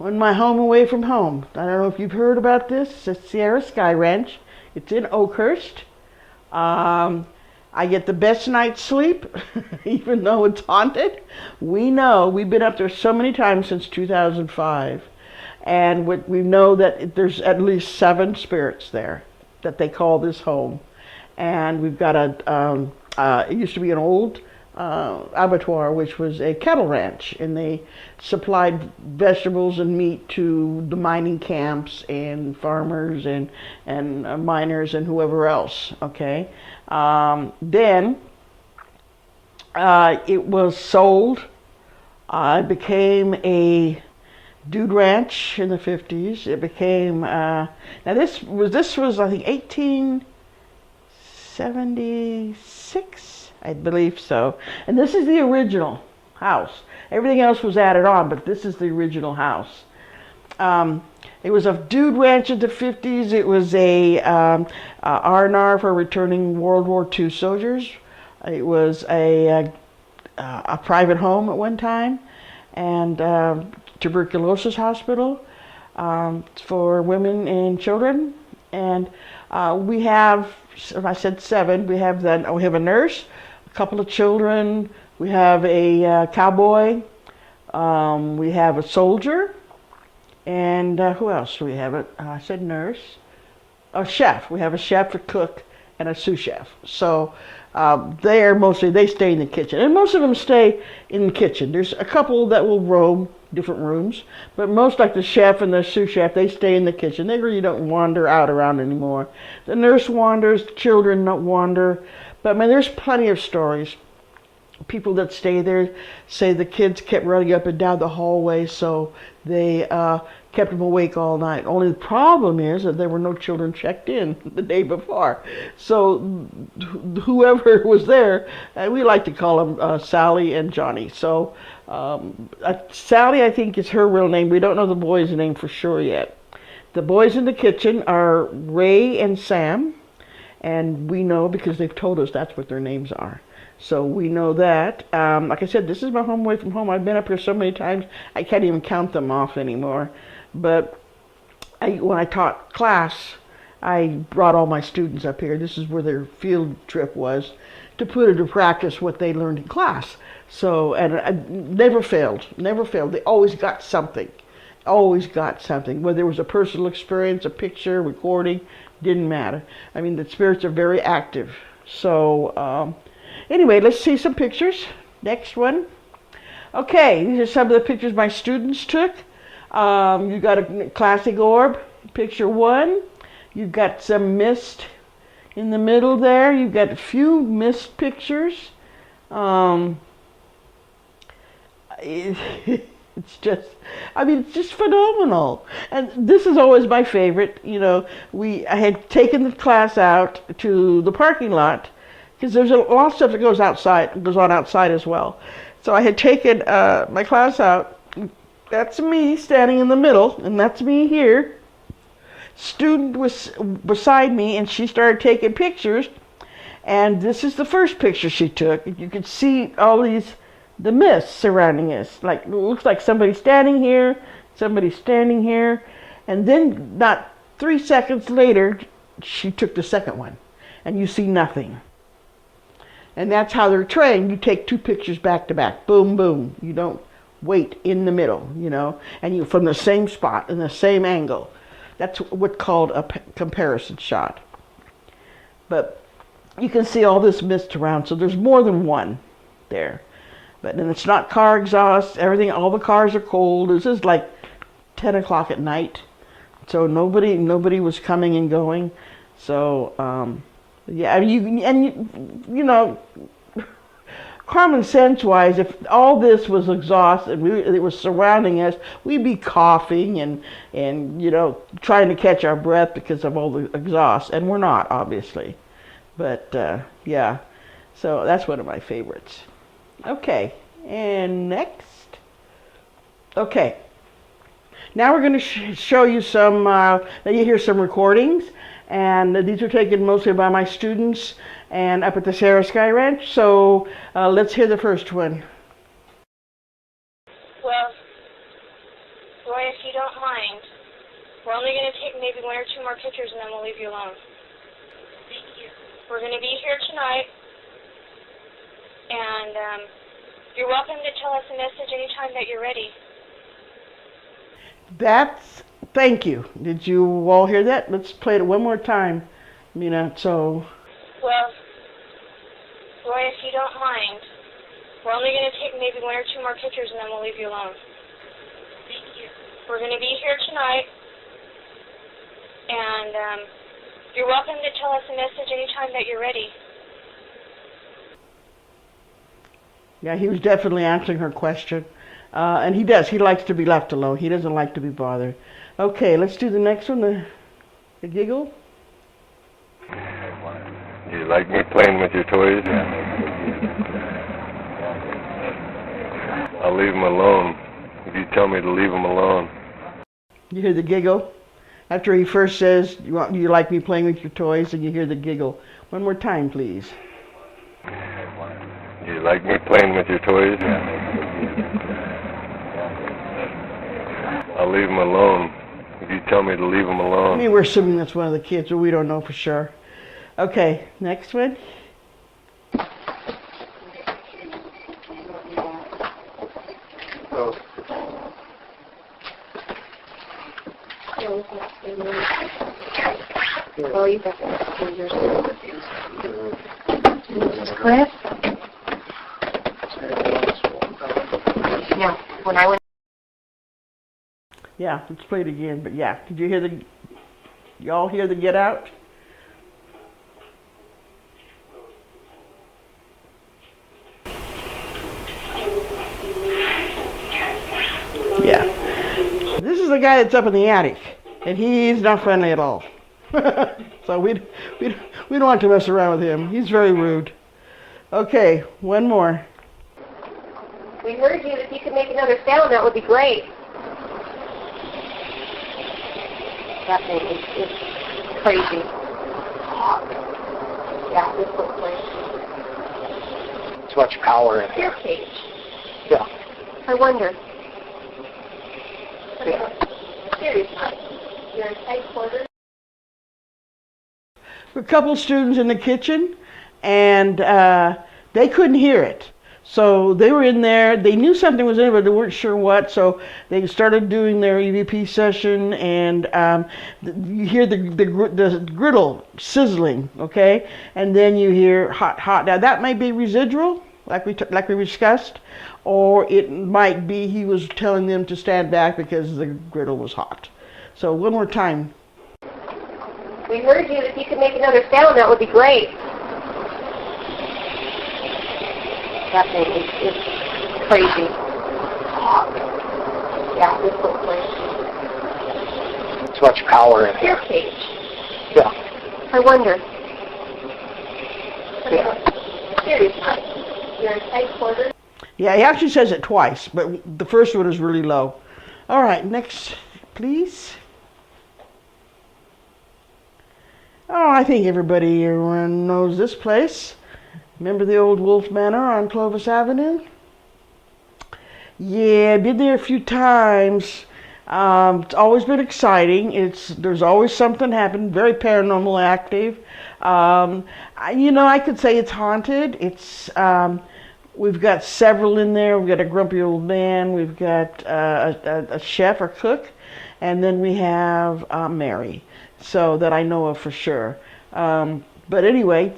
S1: On My Home Away from Home. I don't know if you've heard about this. It's Sierra Sky Ranch. It's in Oakhurst. I get the best night's sleep, even though it's haunted. We know, we've been up there so many times since 2005, and we know that there's at least 7 spirits there that they call this home. And we've got it used to be an old abattoir, which was a cattle ranch, and they supplied vegetables and meat to the mining camps and farmers and miners and whoever else. Okay, then it was sold. It became a dude ranch in the 50s. It became now this was I think 1876. I believe so. And this is the original house. Everything else was added on, but this is the original house. It was a dude ranch in the 50s. It was a R&R for returning World War II soldiers. It was a private home at one time, and tuberculosis hospital for women and children. And we have, I said 7. We have a nurse, a couple of children. We have a cowboy. We have a soldier. And who else do we have? I said nurse. A chef. We have a chef, a cook, and a sous chef. So they stay in the kitchen. And most of them stay in the kitchen. There's a couple that will roam different rooms, but most, like the chef and the sous chef, they stay in the kitchen. They really don't wander out around anymore. The nurse wanders, children don't wander, but I mean, there's plenty of stories. People that stay there say the kids kept running up and down the hallway, so they kept them awake all night. Only the problem is that there were no children checked in the day before. So whoever was there, we like to call them Sally and Johnny. So Sally, I think, is her real name. We don't know the boy's name for sure yet. The boys in the kitchen are Ray and Sam, and we know because they've told us that's what their names are. So we know that. Like I said, this is my home away from home. I've been up here so many times, I can't even count them off anymore. But when I taught class, I brought all my students up here. This is where their field trip was, to put into practice what they learned in class. So, and I never failed. They always got something. Whether it was a personal experience, a picture, recording, didn't matter. I mean, the spirits are very active. So, anyway, let's see some pictures. Next one. Okay, these are some of the pictures my students took. You got a classic orb, picture 1. You've got some mist in the middle there. You've got a few mist pictures. It's just phenomenal. And this is always my favorite. You know, I had taken the class out to the parking lot, because there's a lot of stuff that goes on outside as well. So I had taken my class out. That's me standing in the middle, and that's me here. Student was beside me, and she started taking pictures. And this is the first picture she took. You could see all the mist surrounding us. Like, it looks like somebody standing here, and then not 3 seconds later, she took the second one, and you see nothing. And that's how they're trained. You take 2 pictures back to back. Boom, boom. You don't wait in the middle, and you from the same spot, in the same angle. That's what's called a comparison shot. But you can see all this mist around, so there's more than one there. But then it's not car exhaust. All the cars are cold. This is like 10 o'clock at night. So nobody was coming and going. So, yeah, common sense wise, if all this was exhaust and it was surrounding us, we'd be coughing and trying to catch our breath because of all the exhaust, and we're not, obviously. But yeah, so that's one of my favorites. Okay, and next. Okay, now we're going to show you some. You hear some recordings, and these are taken mostly by my students and up at the Sierra Sky Ranch. So let's hear the first one.
S2: Well, Roy, if you don't mind, we're only going to take maybe 1 or 2 more pictures, and then we'll leave you alone. Thank you. We're going to be here tonight And you're welcome to tell us a message anytime that you're ready.
S1: Thank you. Did you all hear that? Let's play it one more time. So.
S2: Well, Roy, if you don't mind, we're only going to take maybe 1 or 2 more pictures and then we'll leave you alone. Thank you. We're going to be here tonight, and you're welcome to tell us a message anytime that you're ready.
S1: Yeah, he was definitely answering her question. And he does. He likes to be left alone. He doesn't like to be bothered. Okay, let's do the next one, the giggle.
S3: You like me playing with your toys? I'll leave them alone if you tell me to leave them alone.
S1: You hear the giggle? After he first says, you like me playing with your toys, and you hear the giggle. One more time, please.
S3: You like me playing with your toys? I'll leave them alone if you tell me to leave them alone.
S1: I mean, we're assuming that's one of the kids, but we don't know for sure. Okay, next one.
S4: Oh, you got fingers. Is this Cliff? Yeah, when I went.
S1: Yeah, let's play it again. But yeah, did you hear y'all hear the get out? Yeah. This is the guy that's up in the attic, and he's not friendly at all. So we don't want to mess around with him. He's very rude. Okay, one more.
S4: We heard you. If you could make another sound, that would be great. That thing is crazy. Yeah, this looks like
S5: Too much power in
S4: your
S5: here.
S4: cage.
S5: Yeah.
S4: I wonder. Seriously, you're in tight quarters.
S1: A couple students in the kitchen, and they couldn't hear it. So they were in there. They knew something was in it, but they weren't sure what. So they started doing their EVP session, and you hear the griddle sizzling, okay? And then you hear hot. Now that might be residual, like we discussed, or it might be he was telling them to stand back because the griddle was hot. So one more time.
S4: We heard you. If you could make another sound, that would be great. That thing is crazy. Yeah, this looks like
S5: Too much power in
S4: your
S5: here.
S4: cage.
S5: Yeah.
S4: I wonder.
S5: Yeah.
S4: Seriously, you're in tight quarters.
S1: Yeah, he actually says it twice, but the first one is really low. All right, next, please. Oh, I think everybody here knows this place. Remember the old Wolf Manor on Clovis Avenue? Yeah, I've been there a few times. It's always been exciting. There's always something happening. Very paranormal active. I could say it's haunted. We've got several in there. We've got a grumpy old man. We've got a chef or cook, and then we have Mary. So that I know of for sure. But anyway,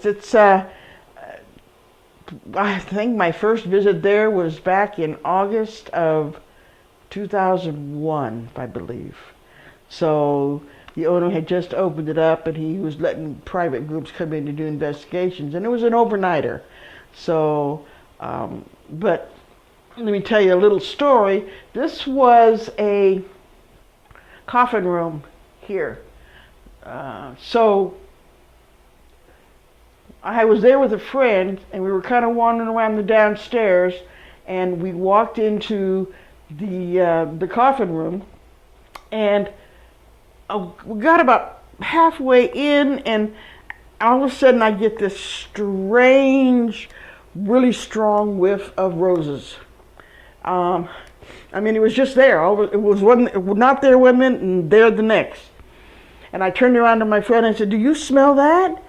S1: I think my first visit there was back in August of 2001, I believe. So the owner had just opened it up, and he was letting private groups come in to do investigations, and it was an overnighter. So, but let me tell you a little story. This was a coffin room here. So I was there with a friend, and we were kind of wandering around the downstairs, and we walked into the coffin room, and we got about halfway in, and all of a sudden I get this strange, really strong whiff of roses. I mean, it was just there. It was not there 1 minute and there the next. And I turned around to my friend and said, "Do you smell that?"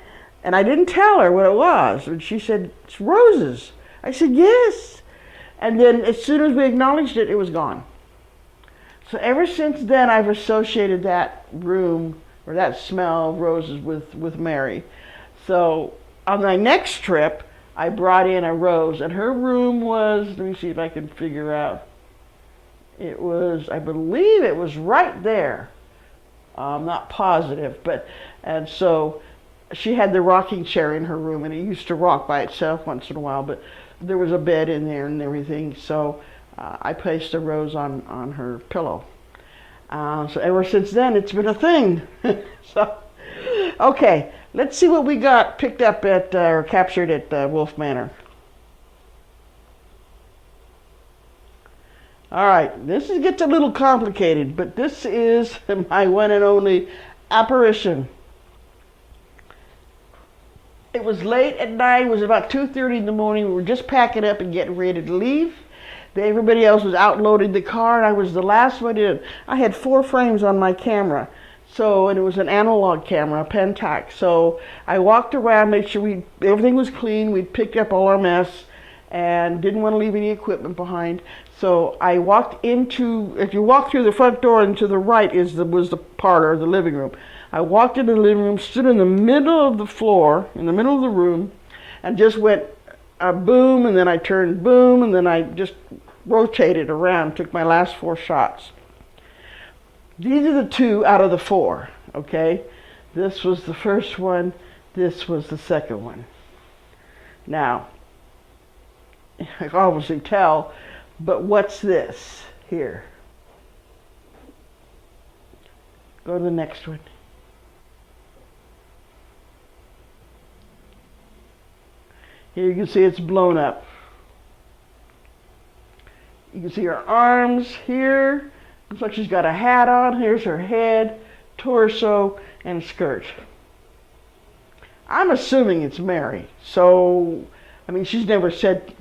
S1: And I didn't tell her what it was. And she said, "It's roses." I said, yes. And then as soon as we acknowledged it, it was gone. So ever since then, I've associated that room or that smell of roses with Mary. So on my next trip, I brought in a rose, and her room was, let me see if I can figure out. It was, I believe it was right there. I'm not positive, and so she had the rocking chair in her room, and it used to rock by itself once in a while, but there was a bed in there and everything, so I placed a rose on her pillow. So ever since then, it's been a thing. So, okay, let's see what we got picked up at, or captured at Wolf Manor. All right, this gets a little complicated, but this is my one and only apparition. It was late at night. It was about 2:30 in the morning. We were just packing up and getting ready to leave. Everybody else was out loading the car, and I was the last one in. I had 4 frames on my camera, and it was an analog camera, a Pentax. So I walked around, made sure everything was clean. We'd picked up all our mess, and didn't want to leave any equipment behind. So I walked into, if you walk through the front door and to the right was the parlor, the living room. I walked into the living room, stood in the middle of the floor, in the middle of the room, and just went boom, and then I turned boom, and then I just rotated around, took my last 4 shots. These are the 2 out of the 4, okay? This was the first one, this was the second one. Now, I can obviously tell, but what's this here? Go to the next one. Here you can see it's blown up. You can see her arms here. Looks like she's got a hat on. Here's her head, torso, and skirt. I'm assuming it's Mary. So, I mean, she's never said,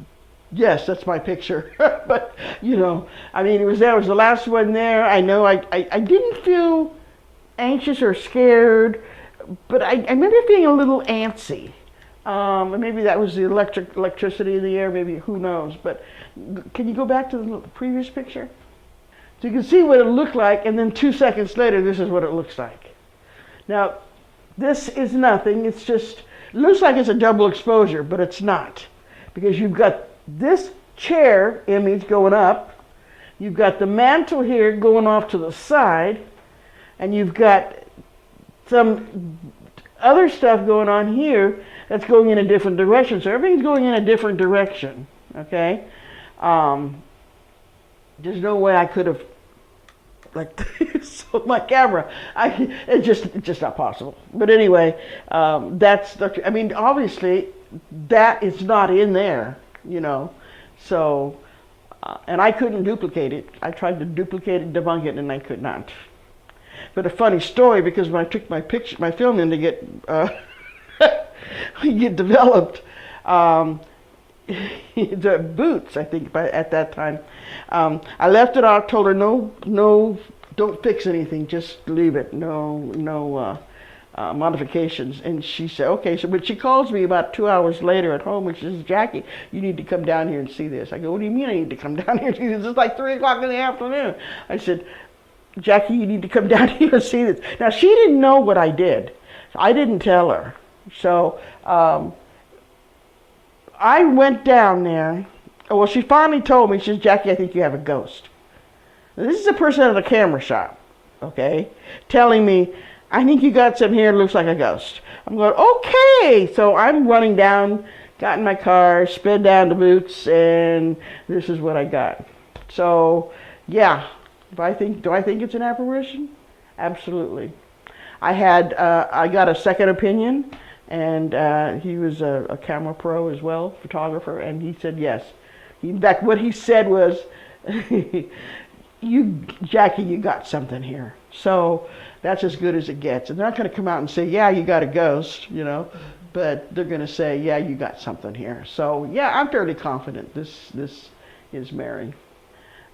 S1: yes, that's my picture. But, you know, I mean, it was the last one there. I know I didn't feel anxious or scared, but I remember feeling a little antsy. And maybe that was the electricity in the air, maybe, who knows. But can you go back to the previous picture? So you can see what it looked like, and then 2 seconds later, this is what it looks like. Now, this is nothing. It's just, it looks like it's a double exposure, but it's not. Because you've got this chair image going up, you've got the mantle here going off to the side, and you've got some other stuff going on here that's going in a different direction. So everything's going in a different direction, okay? There's no way I could have, like, sold my camera. It's just not possible. But anyway, I mean, obviously, that is not in there, you know. So, and I couldn't duplicate it. I tried to duplicate it, debunk it, and I could not. But a funny story, because when I took my film in to get developed, the boots, I think, at that time, I left it out, told her, no, don't fix anything, just leave it, no modifications. And she said, okay. So, but she calls me about 2 hours later at home, and she says, Jackie, you need to come down here and see this. I go, what do you mean I need to come down here and see this? It's like 3 o'clock in the afternoon. I said, Jackie, you need to come down here and see this. Now, she didn't know what I did. I didn't tell her. So, I went down there. Well, she finally told me, she says, Jackie, I think you have a ghost. Now, this is a person at a camera shop, okay, telling me, I think you got some here, looks like a ghost. I'm going, okay. So I'm running down, got in my car, sped down the boots, and this is what I got. So, yeah. Do I think it's an apparition? Absolutely. I got a second opinion, and he was a camera pro as well, photographer, and he said yes. In fact, what he said was, Jackie, you got something here. So that's as good as it gets. And they're not going to come out and say, yeah, you got a ghost, you know, but they're going to say, yeah, you got something here. So yeah, I'm fairly confident this is Mary.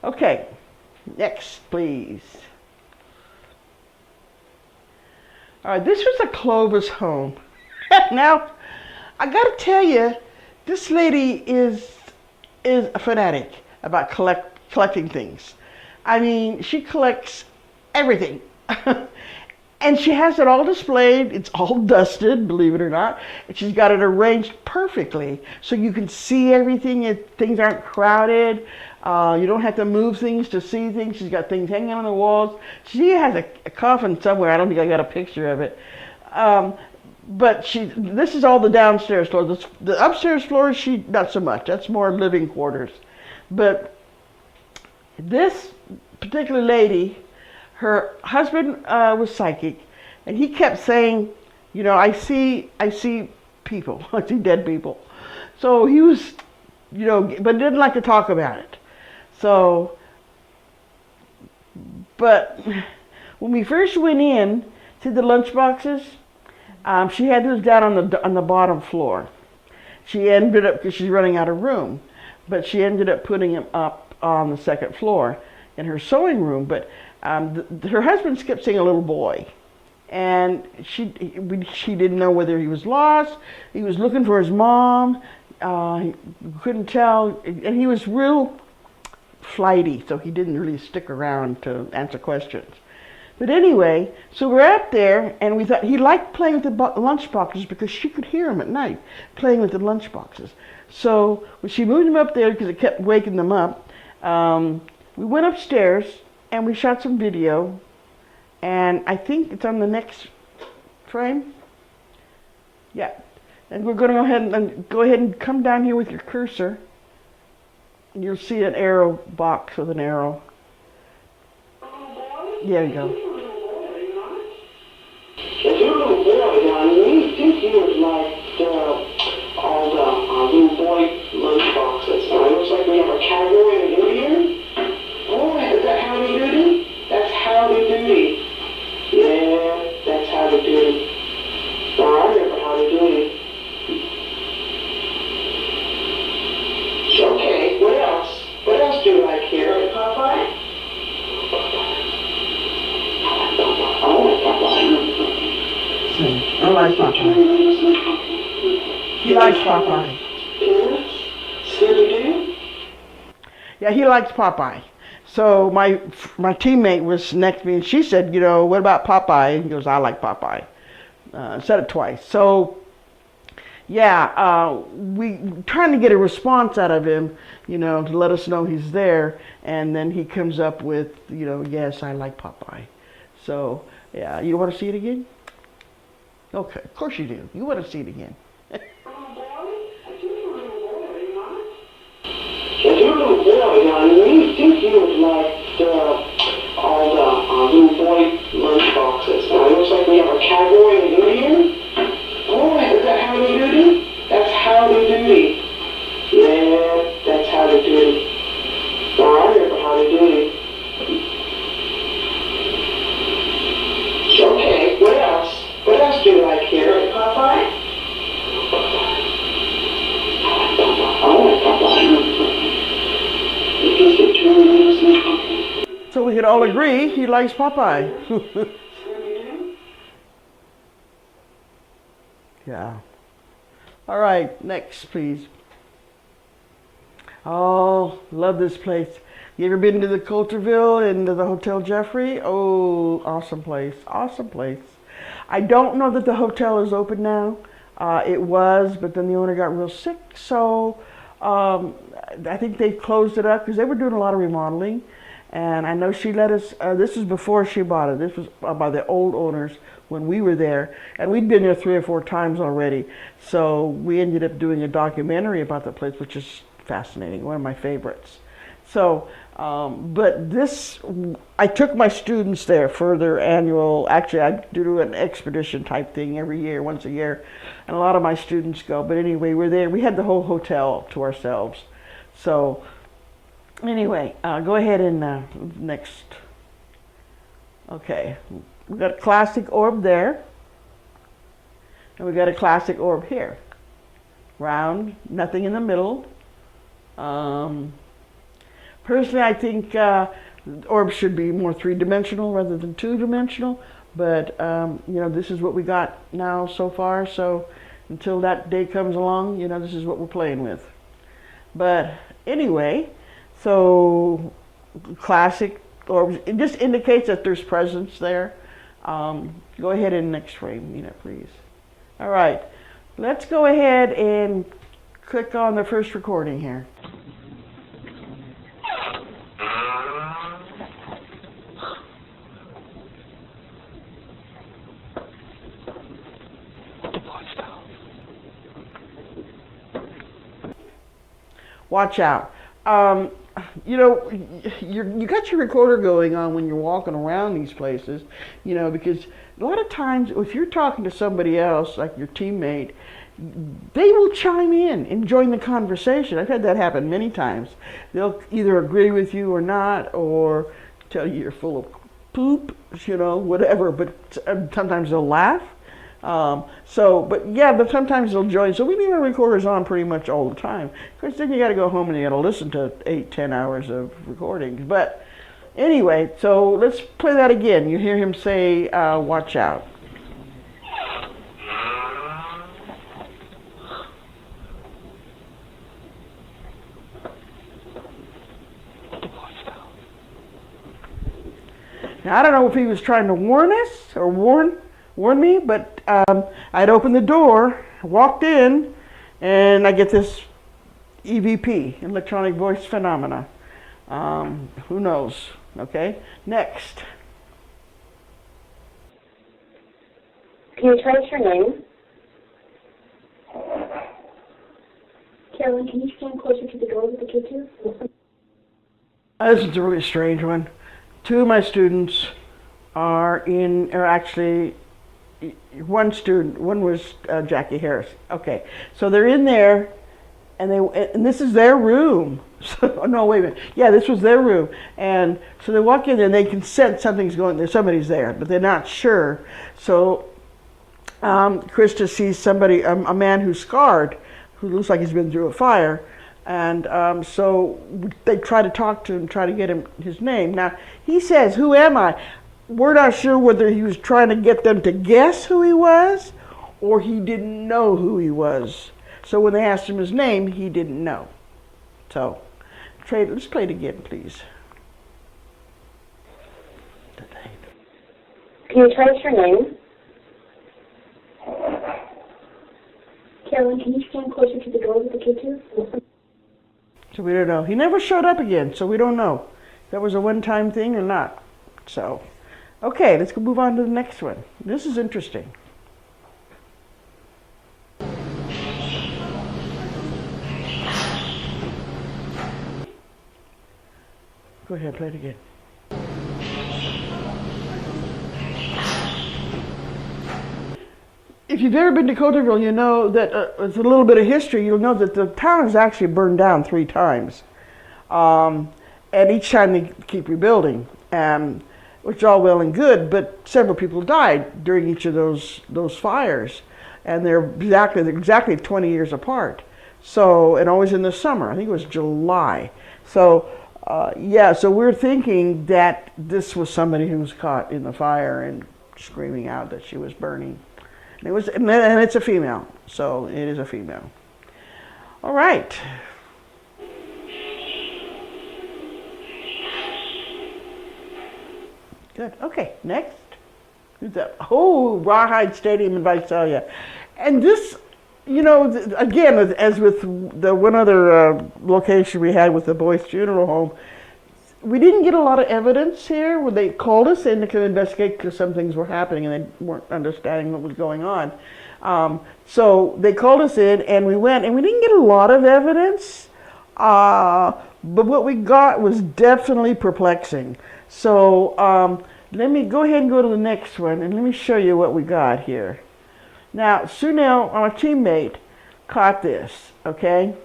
S1: Okay. Next, please. All right, this was a Clovis Home. Now, I got to tell you, this lady is is a fanatic about collecting things. I mean, she collects everything. And she has it all displayed. It's all dusted, believe it or not. And she's got it arranged perfectly so you can see everything. Things aren't crowded. You don't have to move things to see things. She's got things hanging on the walls. She has a coffin somewhere. I don't think I got a picture of it. But this is all the downstairs floor. The upstairs floor, not so much. That's more living quarters. But this particular lady, her husband was psychic, and he kept saying, you know, I see people, I see dead people. So he was, you know, but didn't like to talk about it. So, but when we first went in to the lunch boxes, she had those down on the bottom floor. She ended up, because she's running out of room, but she ended up putting them up on the second floor in her sewing room. But her husband kept seeing a little boy, and she didn't know whether he was lost. He was looking for his mom. He couldn't tell, and he was real flighty, so he didn't really stick around to answer questions. But anyway, so we're out there, and we thought he liked playing with the lunch boxes because she could hear him at night playing with the lunch boxes. So when she moved him up there because it kept waking them up, we went upstairs and we shot some video, and I think it's on the next frame. Yeah, and we're going to go ahead and come down here with your cursor, and you'll see an arrow box with an arrow. There you go.
S6: If you're a little boy, now, you think he was like all the little boy lunch boxes. It looks like we have a cowboy and an Indian. Oh, is that Howdy Doody? That's Howdy Doody. Yeah, that's Howdy Doody. Oh, I remember Howdy Doody. Okay, what else? What else do you like here? Popeye?
S1: I like Popeye. He likes Popeye. Yeah, he likes Popeye. So my teammate was next to me, and she said, you know, what about Popeye? And he goes, I like Popeye. Said it twice. So, yeah, we trying to get a response out of him, you know, to let us know he's there. And then he comes up with, you know, yes, I like Popeye. So, yeah, you want to see it again? Okay, of course you do. You want to see it again.
S6: If you're a little boy, now, you think he was like all the little boy lunch boxes. Now, it looks like we have a cowboy and an Indian. Oh, is that Howdy Doody? That's Howdy Doody. Yeah, that's Howdy Doody. Oh, I remember Howdy Doody. Okay, what else? What else do you like here? Popeye? I like Popeye.
S1: So we could all agree he likes Popeye. Yeah. All right, next, please. Oh, love this place. You ever been to the Coulterville and to the Hotel Jeffery? Oh, awesome place. Awesome place. I don't know that the hotel is open now. It was, but then the owner got real sick, so I think they closed it up because they were doing a lot of remodeling. And I know she let us, this was before she bought it. This was by the old owners when we were there. And we'd been there 3 or 4 times already. So we ended up doing a documentary about the place, which is fascinating, one of my favorites. So, but this, I took my students there for their annual, actually I do an expedition type thing every year, once a year. And a lot of my students go. But anyway, we're there. We had the whole hotel to ourselves. So, anyway, go ahead and next. Okay, we got a classic orb there, and we got a classic orb here. Round, nothing in the middle. Personally, I think orbs should be more 3-dimensional rather than 2-dimensional. But you know, this is what we got now so far. So until that day comes along, you know, this is what we're playing with. But Anyway, so classic, or it just indicates that there's presence there. Go ahead in next frame, Nina, please. All right, let's go ahead and click on the first recording here. Watch out. You know, you got your recorder going on when you're walking around these places, you know, because a lot of times if you're talking to somebody else, like your teammate, they will chime in and join the conversation. I've had that happen many times. They'll either agree with you or not, or tell you you're full of poop, you know, whatever, but sometimes they'll laugh. But yeah, but sometimes they'll join. So we leave our recorders on pretty much all the time. Of course, then you got to go home and you got to listen to 8-10 hours of recordings. But anyway, so let's play that again. You hear him say, "Watch out." Now I don't know if he was trying to warn us or warn me, but I'd opened the door, walked in, and I get this EVP, electronic voice phenomena. Who knows? Okay, next.
S2: Can you tell us your name? Carolyn, can you stand closer to the door with the kid too?
S1: This is a really strange one. Two of my students are actually, one was Jackie Harris. Okay, so they're in there, and this is their room. So, no, wait a minute. Yeah, this was their room, and so they walk in and they can sense something's going there. Somebody's there, but they're not sure. So Krista sees somebody, a man who's scarred, who looks like he's been through a fire. And so they try to talk to him, try to get him his name. Now, he says, "Who am I?" We're not sure whether he was trying to get them to guess who he was, or he didn't know who he was. So when they asked him his name, he didn't know. So, let's play it again, please.
S2: Can you tell us your name? Carolyn, can you stand closer to the door with the kid too?
S1: So we don't know. He never showed up again, so we don't know if that was a one-time thing or not. So, okay, let's go move on to the next one. This is interesting. Go ahead, play it again. If you've ever been to Coulterville, you know that with a little bit of history, you'll know that the town has actually burned down 3 times. And each time they keep rebuilding, which is all well and good, but several people died during each of those fires. And they're exactly 20 years apart. So, and always in the summer. I think it was July. So, yeah, so we're thinking that this was somebody who was caught in the fire and screaming out that she was burning. And it's a female, so it is a female. All right. Good. Okay, next. Who's that? Oh, Rawhide Stadium in Visalia. And this, you know, again, as with the one other location we had with the boys' funeral home, we didn't get a lot of evidence here where they called us in to come investigate because some things were happening and they weren't understanding what was going on. So they called us in and we went, and we didn't get a lot of evidence, but what we got was definitely perplexing. So let me go ahead and go to the next one and let me show you what we got here. Now, Sunil, our teammate, caught this, okay?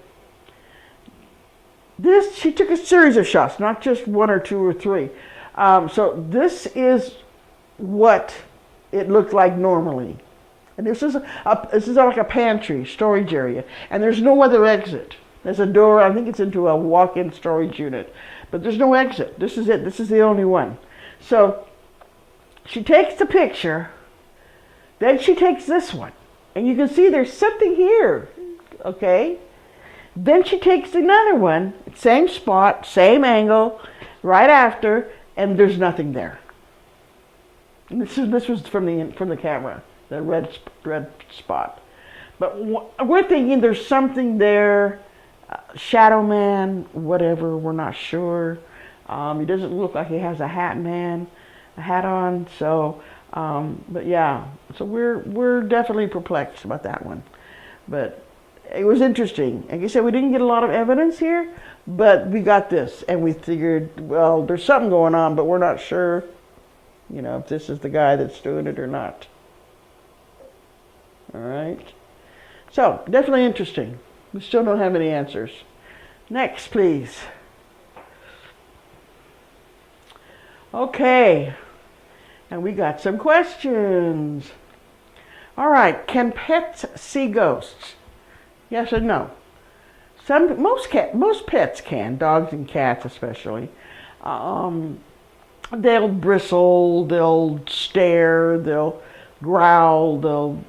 S1: She took a series of shots, not just 1 or 2 or 3. So this is what it looked like normally. And this is like a pantry, storage area. And there's no other exit. There's a door, I think it's into a walk-in storage unit. But there's no exit. This is it. This is the only one. So she takes the picture. Then she takes this one. And you can see there's something here. Okay? Then she takes another one, same spot, same angle, right after, and there's nothing there. And this was from the camera, the red spot. But we're thinking there's something there, shadow man, whatever. We're not sure. He doesn't look like he has a hat on. So, but yeah. So we're definitely perplexed about that one. But it was interesting. Like I said, we didn't get a lot of evidence here, but we got this, and we figured, well, there's something going on, but we're not sure, if this is the guy that's doing it or not. All right. So, definitely interesting. We still don't have any answers. Next, please. Okay. And we got some questions. All right. Can pets see ghosts? Yes or no? Most pets can, dogs and cats especially. They'll bristle, they'll stare, they'll growl, they'll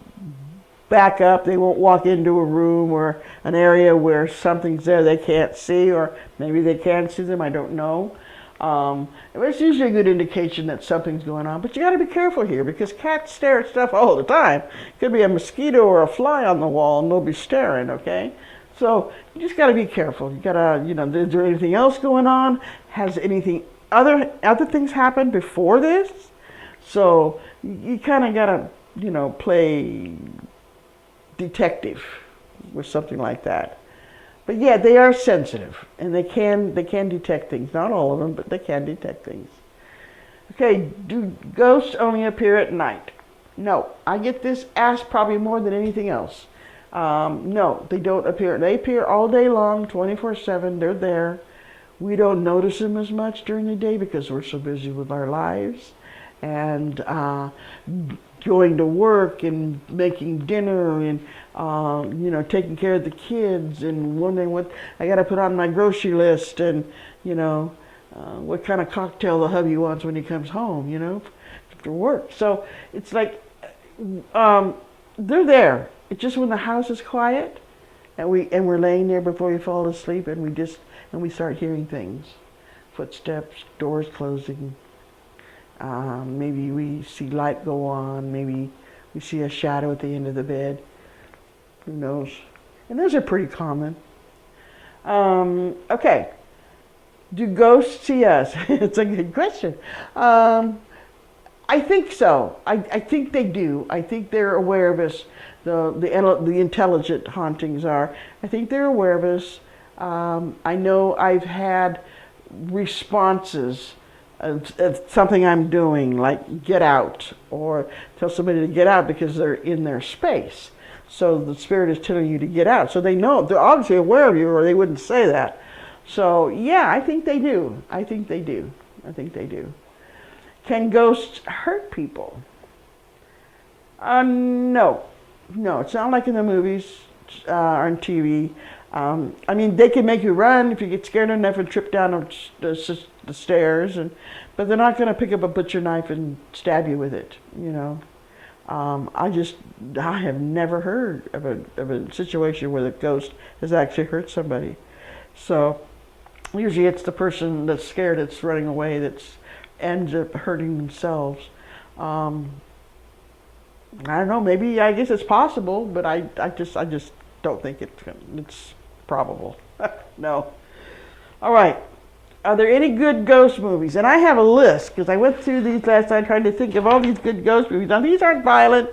S1: back up. They won't walk into a room or an area where something's there they can't see, or maybe they can see them, I don't know. It's usually a good indication that something's going on, but you got to be careful here because cats stare at stuff all the time. It could be a mosquito or a fly on the wall and they'll be staring, okay? So you just got to be careful. You got to, is there anything else going on? Has anything other things happened before this? So you kind of got to, play detective with something like that. But yeah, they are sensitive and they can detect things. Not all of them, but they can detect things. Okay, do ghosts only appear at night? No, I get this asked probably more than anything else. No, they don't appear. They appear all day long, 24/7. They're there. We don't notice them as much during the day because we're so busy with our lives and going to work and making dinner and taking care of the kids and wondering what I got to put on my grocery list and what kind of cocktail the hubby wants when he comes home, after work. So it's like they're there. It's just when the house is quiet and we're laying there before we fall asleep and we start hearing things, footsteps, doors closing. Maybe we see light go on. Maybe we see a shadow at the end of the bed. Who knows? And those are pretty common. Okay. Do ghosts see us? It's a good question. I think so. I think they do. I think they're aware of us. The intelligent hauntings are. I think they're aware of us. I know I've had responses of something I'm doing, like get out, or tell somebody to get out because they're in their space. So the spirit is telling you to get out. So they know, they're obviously aware of you or they wouldn't say that. So yeah, I think they do. I think they do. Can ghosts hurt people? No. It's not like in the movies or on TV. They can make you run if you get scared enough and trip down the stairs, but they're not going to pick up a butcher knife and stab you with it. I have never heard of a situation where the ghost has actually hurt somebody. So usually it's the person that's scared that's running away that's ends up hurting themselves. I don't know. Maybe I guess it's possible, but I just don't think it's probable. No. All right. Are there any good ghost movies? And I have a list because I went through these last night trying to think of all these good ghost movies. Now these aren't violent,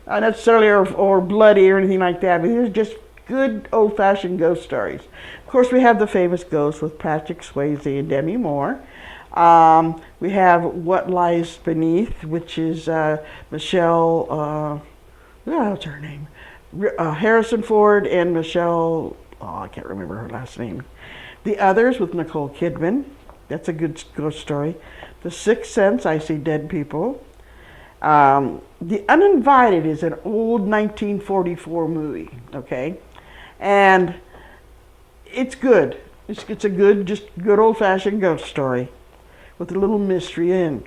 S1: necessarily or bloody or anything like that, but these are just good old-fashioned ghost stories. Of course, we have the famous Ghost with Patrick Swayze and Demi Moore. We have What Lies Beneath, which is Michelle, what's her name? Harrison Ford and Michelle, I can't remember her last name. The Others with Nicole Kidman. That's a good ghost story. The Sixth Sense, I See Dead People. The Uninvited is an old 1944 movie, okay? And it's good. It's a good old-fashioned ghost story with a little mystery in.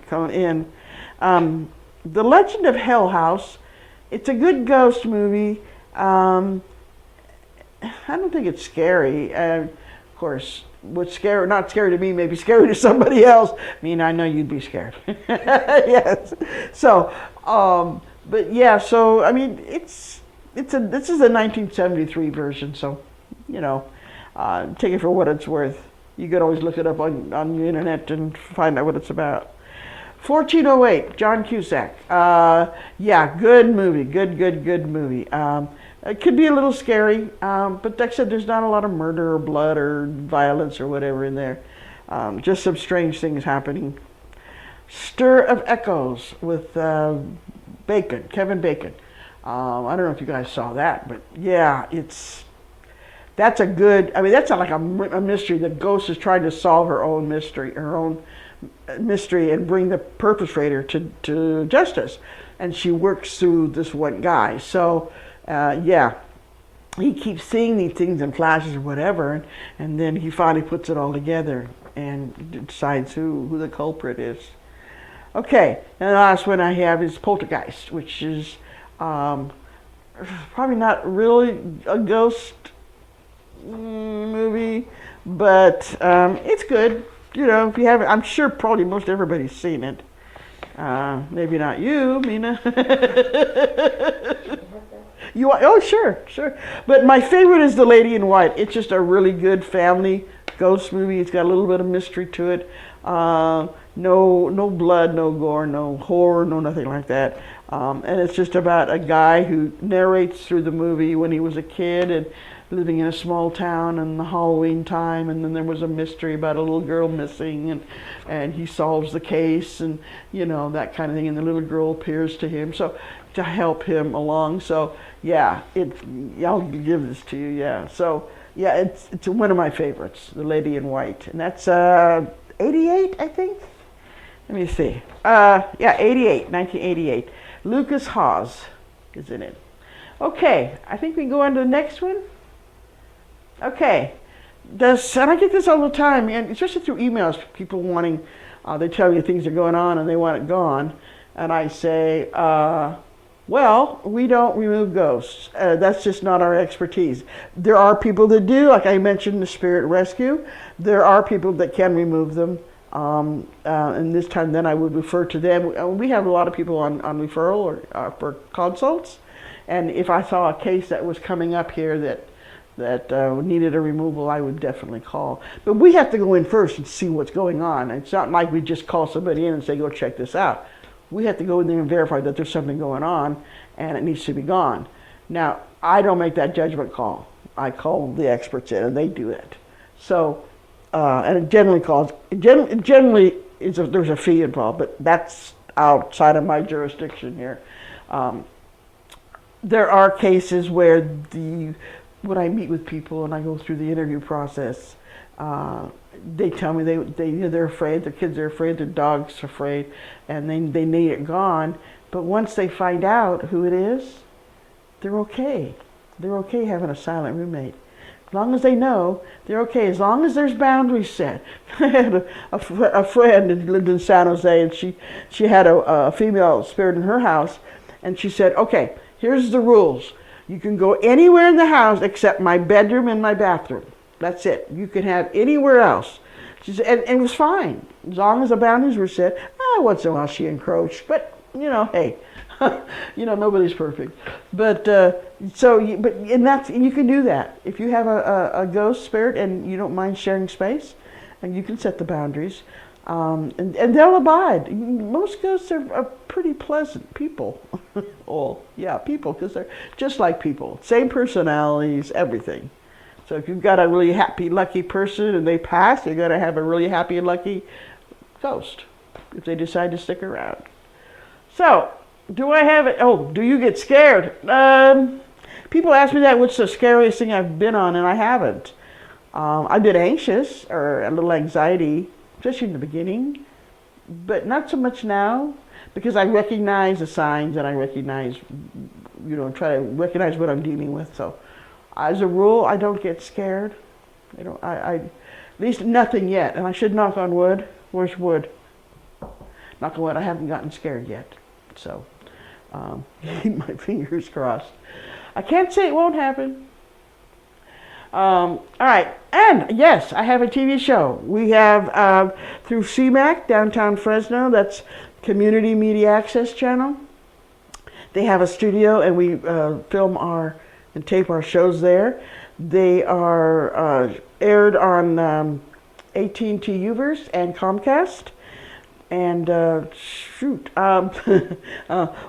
S1: The Legend of Hell House, it's a good ghost movie. I don't think it's scary. Of course, what's scary, not scary to me, may be scary to somebody else. I mean, I know you'd be scared. Yes. So, but yeah. So I mean, this is a 1973 version. So, you know, take it for what it's worth. You could always look it up on the internet and find out what it's about. 1408, John Cusack. Yeah, good movie. Good movie. It could be a little scary, but like I said, there's not a lot of murder or blood or violence or whatever in there. Just some strange things happening. Stir of Echoes with Kevin Bacon. I don't know if you guys saw that, but yeah, that's a good. I mean, that's not like a mystery. The ghost is trying to solve her own mystery, and bring the perpetrator to justice, and she works through this one guy. So. Yeah, he keeps seeing these things in flashes or whatever, and then he finally puts it all together and decides who the culprit is. Okay, and the last one I have is Poltergeist, which is probably not really a ghost movie, but it's good. You know, if you haven't, I'm sure probably most everybody's seen it. Maybe not you, Mina. Oh, sure. But my favorite is The Lady in White. It's just a really good family ghost movie. It's got a little bit of mystery to it. No blood, no gore, no horror, no nothing like that. And it's just about a guy who narrates through the movie when he was a kid and living in a small town in the Halloween time, and then there was a mystery about a little girl missing, and he solves the case, and you know, that kind of thing, and the little girl appears to him to help him along. So yeah, I'll give this to you. Yeah, so yeah, it's one of my favorites, The Lady in White, and that's 88, I think. Let me see. Yeah, 1988. Lucas Haas is in it. Okay, I think we can go on to the next one. Okay, and I get this all the time, and especially through emails, people wanting, they tell me things are going on and they want it gone, and I say, well, we don't remove ghosts. That's just not our expertise. There are people that do, like I mentioned, the spirit rescue. There are people that can remove them, and this time then I would refer to them. We have a lot of people on referral or for consults, and if I saw a case that was coming up here that needed a removal, I would definitely call. But we have to go in first and see what's going on. It's not like we just call somebody in and say, go check this out. We have to go in there and verify that there's something going on and it needs to be gone. Now, I don't make that judgment call. I call the experts in and they do it. So, and it generally there's a fee involved, but that's outside of my jurisdiction here. There are cases where when I meet with people and I go through the interview process, they tell me they're afraid, their kids are afraid, their dog's afraid, and they need it gone. But once they find out who it is, they're okay. They're okay having a silent roommate. As long as they know, they're okay. As long as there's boundaries set. I had a friend who lived in San Jose, and she had a female spirit in her house, and she said, okay, here's the rules. You can go anywhere in the house except my bedroom and my bathroom. That's it. You can have anywhere else. She said, and it was fine as long as the boundaries were set. Once in a while she encroached, but you know, hey, you know, nobody's perfect. But you can do that if you have a ghost spirit and you don't mind sharing space, and you can set the boundaries, and they'll abide. Most ghosts are pretty pleasant people. Well, yeah, people, because they're just like people, same personalities, everything. So if you've got a really happy, lucky person and they pass, you're going to have a really happy and lucky ghost if they decide to stick around. So, do I have it? Oh, do you get scared? People ask me that, what's the scariest thing I've been on, and I haven't. I've been anxious or a little anxiety, especially in the beginning, but not so much now, because I recognize the signs and I recognize, try to recognize what I'm dealing with. So, as a rule, I don't get scared. I at least nothing yet. And I should knock on wood. Where's wood? Knock on wood. I haven't gotten scared yet. So, keep my fingers crossed. I can't say it won't happen. All right, and yes, I have a TV show. We have through CMAC, downtown Fresno, that's Community Media Access Channel. They have a studio, and we film and tape our shows there. They are aired on AT&T Uverse and Comcast. And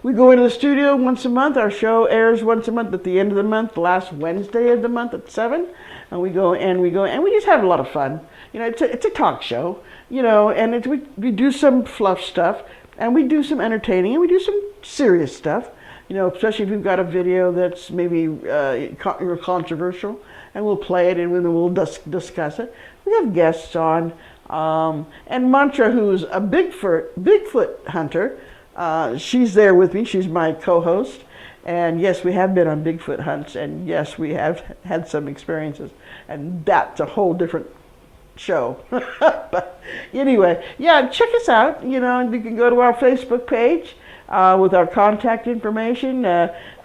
S1: we go into the studio once a month. Our show airs once a month at the end of the month, last Wednesday of the month at 7. And we just have a lot of fun. You know, it's a talk show. You know, and we do some fluff stuff, and we do some entertaining, and we do some serious stuff. You know, especially if we've got a video that's maybe controversial, and we'll play it and then we'll discuss it. We have guests on. And Mantra, who's a Bigfoot hunter, she's there with me. She's my co-host. And yes, we have been on Bigfoot hunts, and yes, we have had some experiences. And that's a whole different show. But anyway, yeah, check us out. You know, you can go to our Facebook page with our contact information,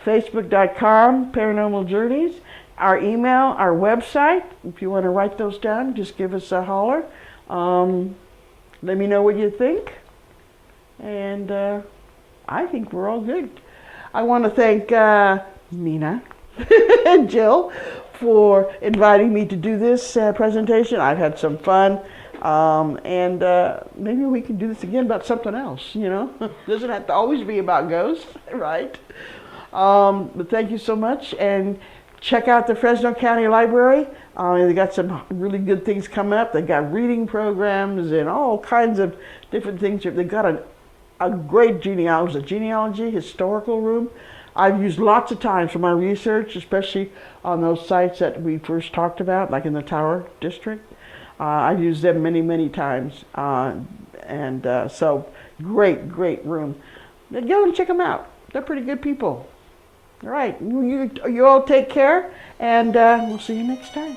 S1: facebook.com, Paranormal Journeys. Our email, our website. If you want to write those down, just give us a holler. Let me know what you think. And I think we're all good. I want to thank Nina and Jill for inviting me to do this presentation. I've had some fun. And maybe we can do this again about something else, you know. Doesn't have to always be about ghosts, right? But thank you so much. And check out the Fresno County Library. They got some really good things coming up. They got reading programs and all kinds of different things. They got a great genealogy, historical room. I've used lots of times for my research, especially on those sites that we first talked about, like in the Tower District. I've used them many, many times. So great room. Go and check them out. They're pretty good people. All right, you all take care, and we'll see you next time.